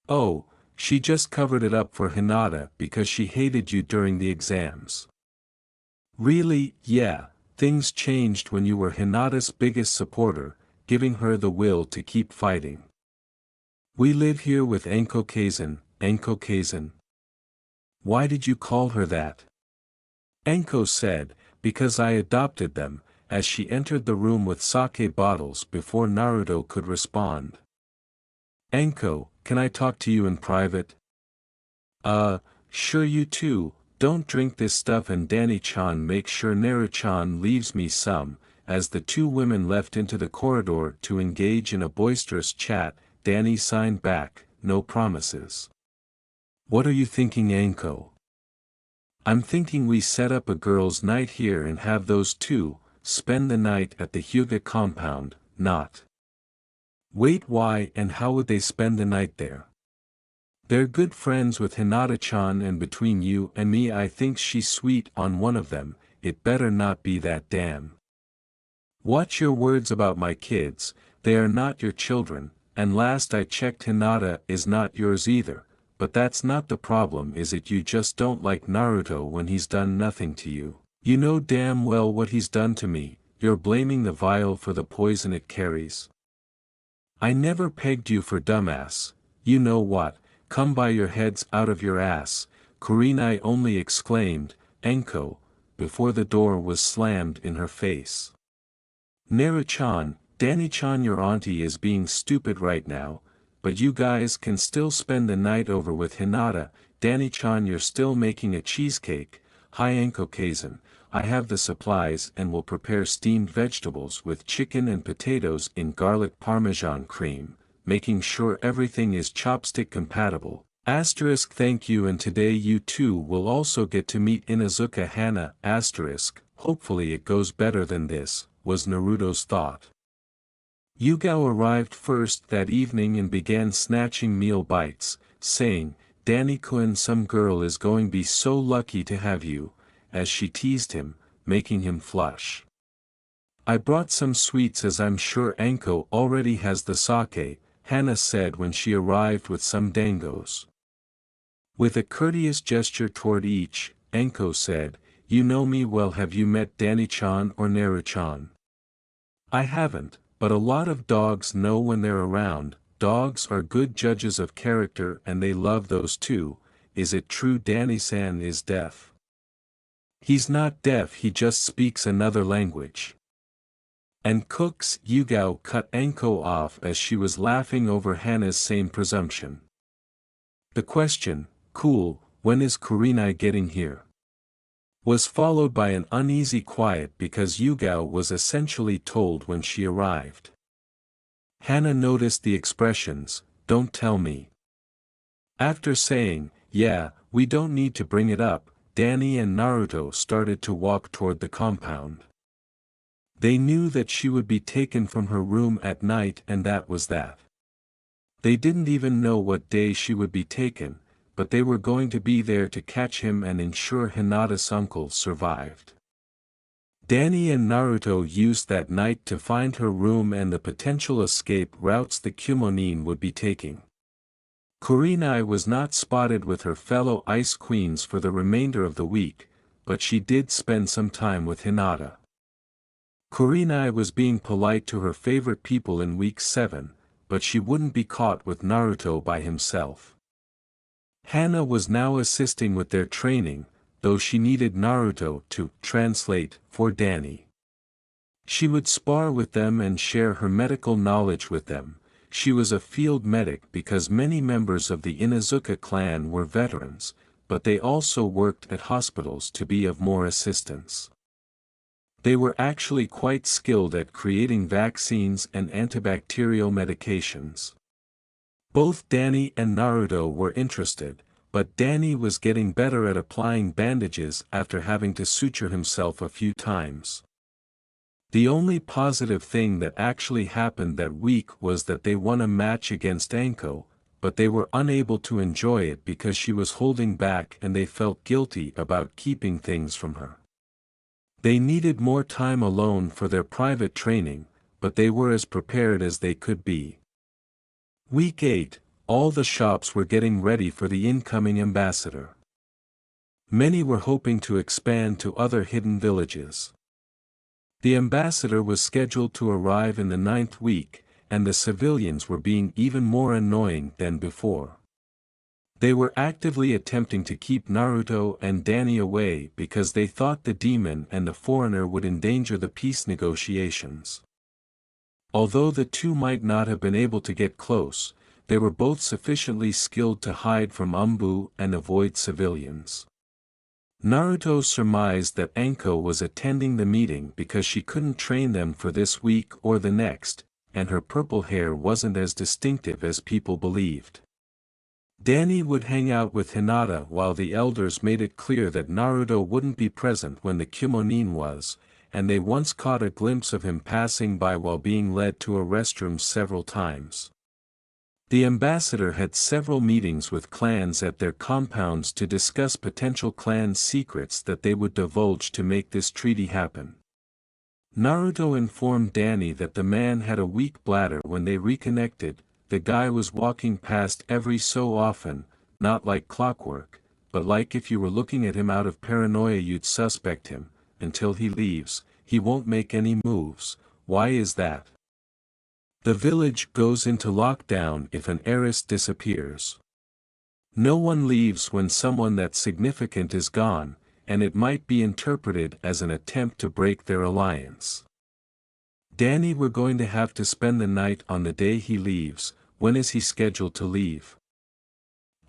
"Oh, she just covered it up for Hinata because she hated you during the exams." "Really? Yeah, things changed when you were Hinata's biggest supporter, giving her the will to keep fighting." "We live here with Anko Kaizen, Anko Kaizen." "Why did you call her that?" Anko said, "Because I adopted them," as she entered the room with sake bottles before Naruto could respond. "Anko, can I talk to you in private?" Sure you too, don't drink this stuff and Danny-chan make sure Naru-chan leaves me some." As the 2 women left into the corridor to engage in a boisterous chat, Danny signed back, "No promises." "What are you thinking, Anko?" "I'm thinking we set up a girls' night here and have those 2 spend the night at the Hyuga compound, not." "Wait, why and how would they spend the night there?" "They're good friends with Hinata-chan and between you and me I think she's sweet on one of them, it better not be that damn." "Watch your words about my kids, they are not your children, and last I checked Hinata is not yours either, but that's not the problem is it you just don't like Naruto when he's done nothing to you. You know damn well what he's done to me, you're blaming the vial for the poison it carries." "I never pegged you for dumbass, you know what, come by your heads out of your ass," Kurenai only exclaimed, "Anko," before the door was slammed in her face. "Naru-chan, Danny-chan your auntie is being stupid right now, but you guys can still spend the night over with Hinata, Danny-chan you're still making a cheesecake, hi Anko Kaizen, I have the supplies and will prepare steamed vegetables with chicken and potatoes in garlic parmesan cream, making sure everything is chopstick compatible. Asterisk thank you, and today you two will also get to meet Inuzuka Hana. Asterisk, hopefully it goes better than this, was Naruto's thought. Yugao arrived first that evening and began snatching meal bites, saying, "Danny-kun, some girl is going to be so lucky to have you," as she teased him, making him flush. "I brought some sweets as I'm sure Anko already has the sake," Hana said when she arrived with some dangos. With a courteous gesture toward each, Anko said, "You know me well. Have you met Danny-chan or Naru-chan?" "I haven't, but a lot of dogs know when they're around. Dogs are good judges of character and they love those too. Is it true Danny-san is deaf?" "He's not deaf, he just speaks another language." "And cooks." Yugao cut Anko off as she was laughing over Hana's same presumption. The question, "Cool, when is Kurenai getting here?" was followed by an uneasy quiet because Yugao was essentially told when she arrived. Hana noticed the expressions, "Don't tell me." After saying, "Yeah, we don't need to bring it up," Danny and Naruto started to walk toward the compound. They knew that she would be taken from her room at night, and that was that. They didn't even know what day she would be taken, but they were going to be there to catch him and ensure Hinata's uncle survived. Danny and Naruto used that night to find her room and the potential escape routes the Kumonine would be taking. Kurenai was not spotted with her fellow Ice Queens for the remainder of the week, but she did spend some time with Hinata. Kurenai was being polite to her favorite people in week 7, but she wouldn't be caught with Naruto by himself. Hana was now assisting with their training, though she needed Naruto to translate for Danny. She would spar with them and share her medical knowledge with them. She was a field medic because many members of the Inuzuka clan were veterans, but they also worked at hospitals to be of more assistance. They were actually quite skilled at creating vaccines and antibacterial medications. Both Danny and Naruto were interested, but Danny was getting better at applying bandages after having to suture himself a few times. The only positive thing that actually happened that week was that they won a match against Anko, but they were unable to enjoy it because she was holding back and they felt guilty about keeping things from her. They needed more time alone for their private training, but they were as prepared as they could be. Week 8, all the shops were getting ready for the incoming ambassador. Many were hoping to expand to other hidden villages. The ambassador was scheduled to arrive in the 9th week, and the civilians were being even more annoying than before. They were actively attempting to keep Naruto and Danny away because they thought the demon and the foreigner would endanger the peace negotiations. Although the two might not have been able to get close, they were both sufficiently skilled to hide from Umbu and avoid civilians. Naruto surmised that Anko was attending the meeting because she couldn't train them for this week or the next, and her purple hair wasn't as distinctive as people believed. Danny would hang out with Hinata while the elders made it clear that Naruto wouldn't be present when the Kumonine was, and they once caught a glimpse of him passing by while being led to a restroom several times. The ambassador had several meetings with clans at their compounds to discuss potential clan secrets that they would divulge to make this treaty happen. Naruto informed Danny that the man had a weak bladder when they reconnected. The guy was walking past every so often, not like clockwork, but like if you were looking at him out of paranoia you'd suspect him. Until he leaves, he won't make any moves. Why is that? The village goes into lockdown if an heiress disappears. No one leaves when someone that's significant is gone, and it might be interpreted as an attempt to break their alliance. Danny, we're going to have to spend the night on the day he leaves. When is he scheduled to leave?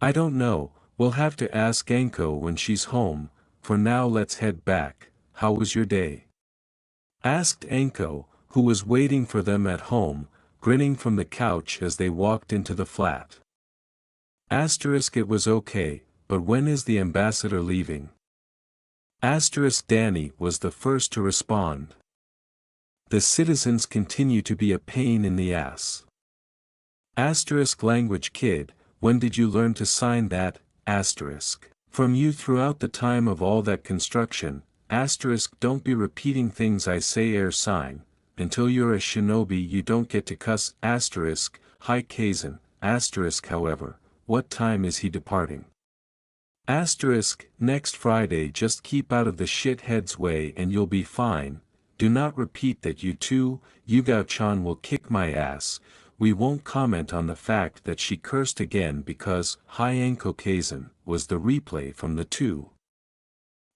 I don't know, we'll have to ask Anko when she's home. For now let's head back. How was your day? Asked Anko, who was waiting for them at home, grinning from the couch as they walked into the flat. Asterisk it was okay, but when is the ambassador leaving? Asterisk Danny was the first to respond. The citizens continue to be a pain in the ass. Asterisk language kid, when did you learn to sign that, asterisk? From you throughout the time of all that construction, asterisk don't be repeating things I say air sign, until you're a shinobi you don't get to cuss asterisk, hi Kazan, asterisk however, what time is he departing? Asterisk, next Friday just keep out of the shithead's way and you'll be fine, do not repeat that you too, Yugao-chan will kick my ass, we won't comment on the fact that she cursed again because hi Anko Kazan was the replay from the two.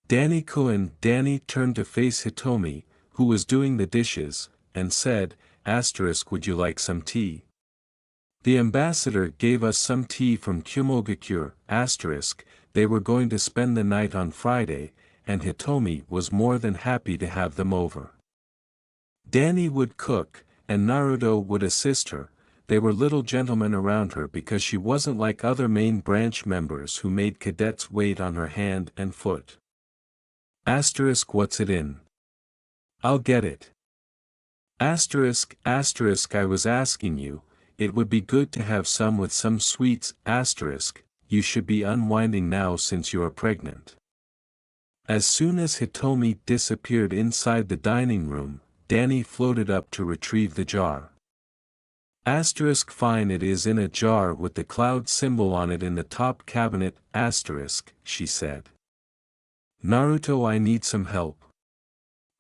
Danny turned to face Hitomi, who was doing the dishes, and said, asterisk would you like some tea? The ambassador gave us some tea from Kumogakure, asterisk, they were going to spend the night on Friday, and Hitomi was more than happy to have them over. Danny would cook, and Naruto would assist her, they were little gentlemen around her because she wasn't like other main branch members who made cadets wait on her hand and foot. Asterisk what's it in? I'll get it. Asterisk I was asking you, it would be good to have some with some sweets, asterisk, you should be unwinding now since you are pregnant. As soon as Hitomi disappeared inside the dining room, Danny floated up to retrieve the jar. Asterisk fine it is in a jar with the cloud symbol on it in the top cabinet, asterisk, she said. Naruto I need some help.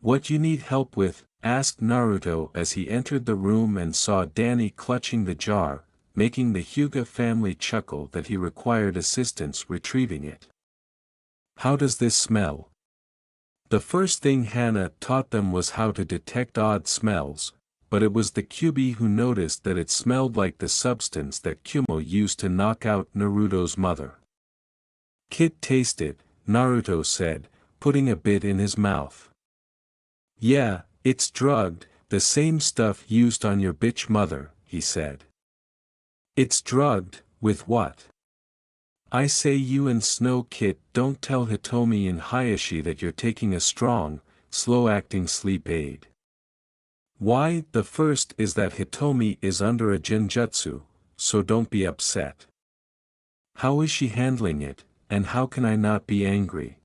What you need help with? Asked Naruto as he entered the room and saw Danny clutching the jar, making the Hyuga family chuckle that he required assistance retrieving it. How does this smell? The first thing Hana taught them was how to detect odd smells, but it was the Kyuubi who noticed that it smelled like the substance that Kumo used to knock out Naruto's mother. Kid taste it, Naruto said, putting a bit in his mouth. Yeah, it's drugged, the same stuff used on your bitch mother, he said. It's drugged, with what? I say you and Snow Kit don't tell Hitomi and Hayashi that you're taking a strong, slow-acting sleep aid. Why? The first is that Hitomi is under a genjutsu, so don't be upset. How is she handling it, and how can I not be angry?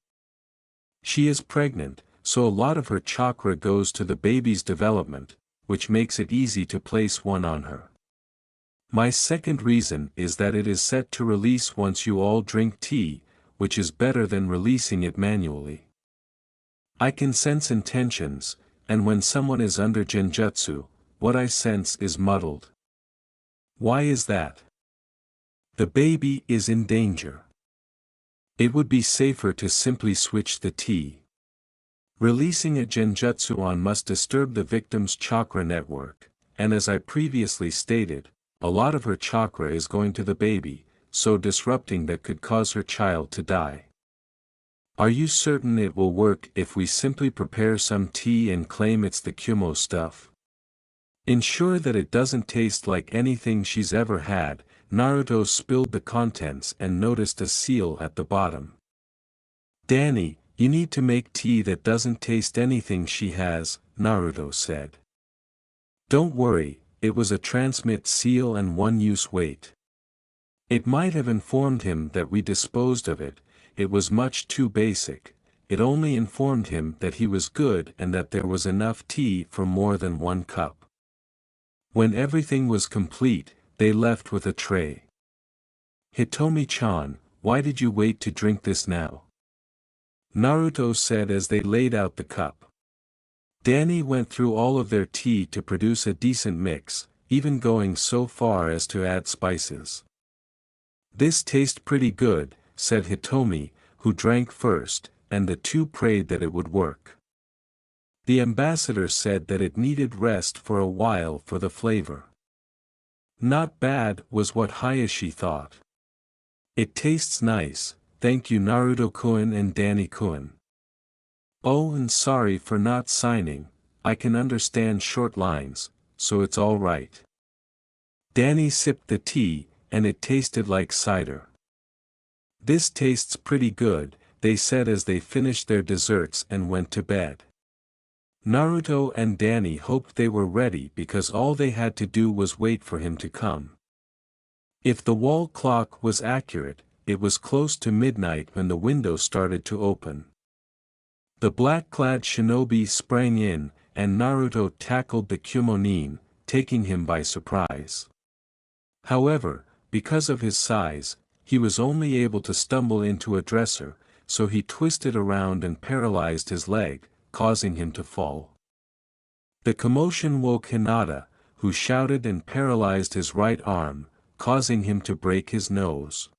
She is pregnant, so a lot of her chakra goes to the baby's development, which makes it easy to place one on her. My second reason is that it is set to release once you all drink tea, which is better than releasing it manually. I can sense intentions, and when someone is under genjutsu, what I sense is muddled. Why is that? The baby is in danger. It would be safer to simply switch the tea. Releasing a genjutsu on must disturb the victim's chakra network, and as I previously stated, a lot of her chakra is going to the baby, so disrupting that could cause her child to die. Are you certain it will work if we simply prepare some tea and claim it's the Kumo stuff? Ensure that it doesn't taste like anything she's ever had. Naruto spilled the contents and noticed a seal at the bottom. Danny, you need to make tea that doesn't taste anything she has, Naruto said. Don't worry, it was a transmit seal and one-use weight. It might have informed him that we disposed of it, it was much too basic, it only informed him that he was good and that there was enough tea for more than 1 cup. When everything was complete, they left with a tray. Hitomi-chan, why did you wait to drink this now? Naruto said as they laid out the cup. Danny went through all of their tea to produce a decent mix, even going so far as to add spices. This tastes pretty good, said Hitomi, who drank first, and the two prayed that it would work. The ambassador said that it needed rest for a while for the flavor. Not bad, was what Hayashi thought. It tastes nice, thank you Naruto-kun and Danny-kun. Oh, and sorry for not signing, I can understand short lines, so it's all right. Danny sipped the tea, and it tasted like cider. "This tastes pretty good," they said as they finished their desserts and went to bed. Naruto and Danny hoped they were ready because all they had to do was wait for him to come. If the wall clock was accurate, it was close to midnight when the window started to open. The black-clad shinobi sprang in, and Naruto tackled the Kumonin, taking him by surprise. However, because of his size, he was only able to stumble into a dresser, so he twisted around and paralyzed his leg, causing him to fall. The commotion woke Hinata, who shouted and paralyzed his right arm, causing him to break his nose.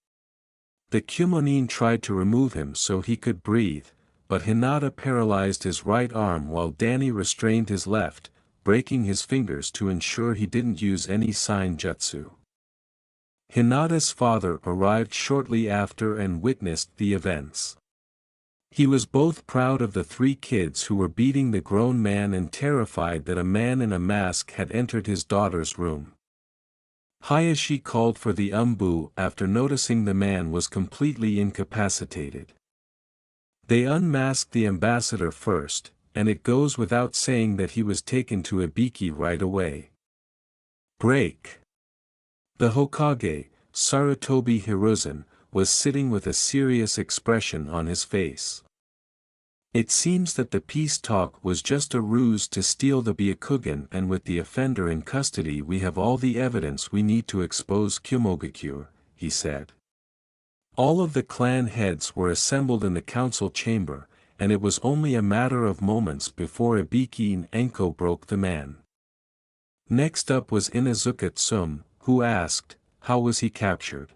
The Kumonin tried to remove him so he could breathe, but Hinata paralyzed his right arm while Danny restrained his left, breaking his fingers to ensure he didn't use any sign jutsu. Hinata's father arrived shortly after and witnessed the events. He was both proud of the three kids who were beating the grown man and terrified that a man in a mask had entered his daughter's room. Hayashi called for the umbu after noticing the man was completely incapacitated. They unmasked the ambassador first, and it goes without saying that he was taken to Ibiki right away. Break. The Hokage, Sarutobi Hiruzen, was sitting with a serious expression on his face. It seems that the peace talk was just a ruse to steal the Byakugan, and with the offender in custody we have all the evidence we need to expose Kumogakure, he said. All of the clan heads were assembled in the council chamber, and it was only a matter of moments before Ibiki and Enko broke the man. Next up was Inuzuka Tsum, who asked, how was he captured?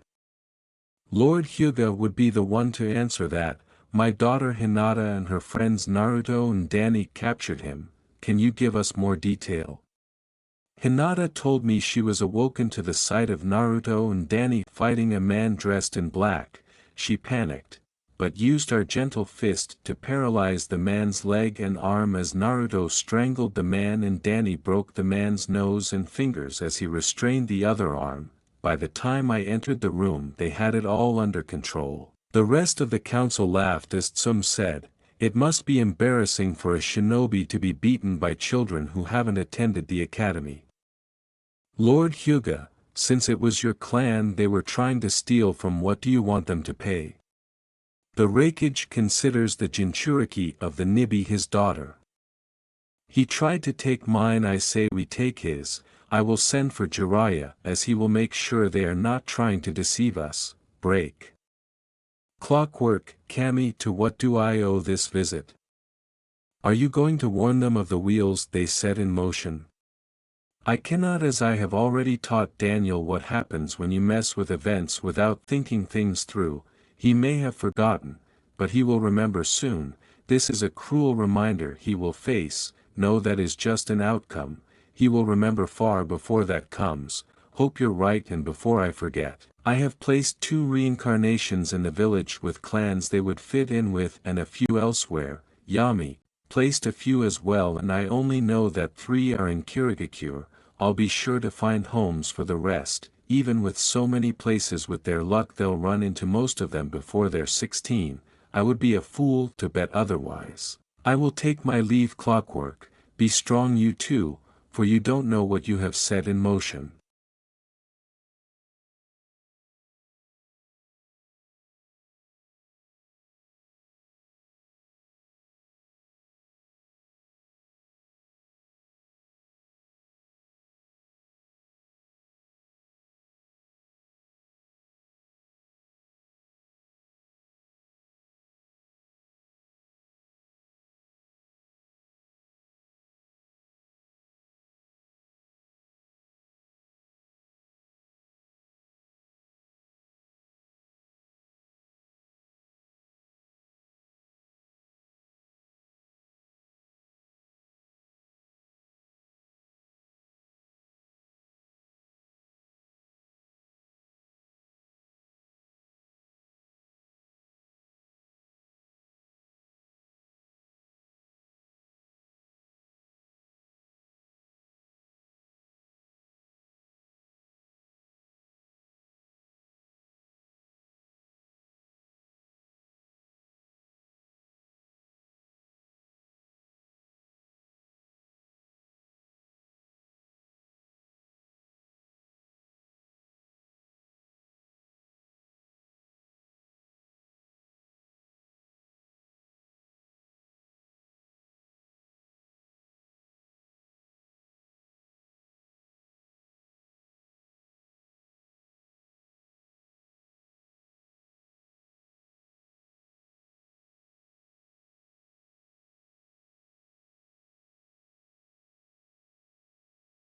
Lord Hyuga would be the one to answer that. My daughter Hinata and her friends Naruto and Danny captured him. Can you give us more detail? Hinata told me she was awoken to the sight of Naruto and Danny fighting a man dressed in black. She panicked, but used her gentle fist to paralyze the man's leg and arm as Naruto strangled the man and Danny broke the man's nose and fingers as he restrained the other arm. By the time I entered the room they had it all under control. The rest of the council laughed as Tsum said, it must be embarrassing for a shinobi to be beaten by children who haven't attended the academy. Lord Hyuga, since it was your clan they were trying to steal from, what do you want them to pay? The Raikage considers the Jinchuriki of the Nibi his daughter. He tried to take mine, I say we take his. I will send for Jiraiya as he will make sure they are not trying to deceive us. Break. Clockwork, Kami, to what do I owe this visit? Are you going to warn them of the wheels they set in motion? I cannot, as I have already taught Daniel what happens when you mess with events without thinking things through. He may have forgotten, but he will remember soon. This is a cruel reminder he will face. No, that is just an outcome. He will remember far before that comes. Hope you're right, and before I forget, I have placed 2 reincarnations in the village with clans they would fit in with and a few elsewhere. Yami placed a few as well, and I only know that 3 are in Kirigakure. I'll be sure to find homes for the rest. Even with so many places, with their luck they'll run into most of them before they're 16. I would be a fool to bet otherwise. I will take my leave. Clockwork, be strong you too, for you don't know what you have set in motion.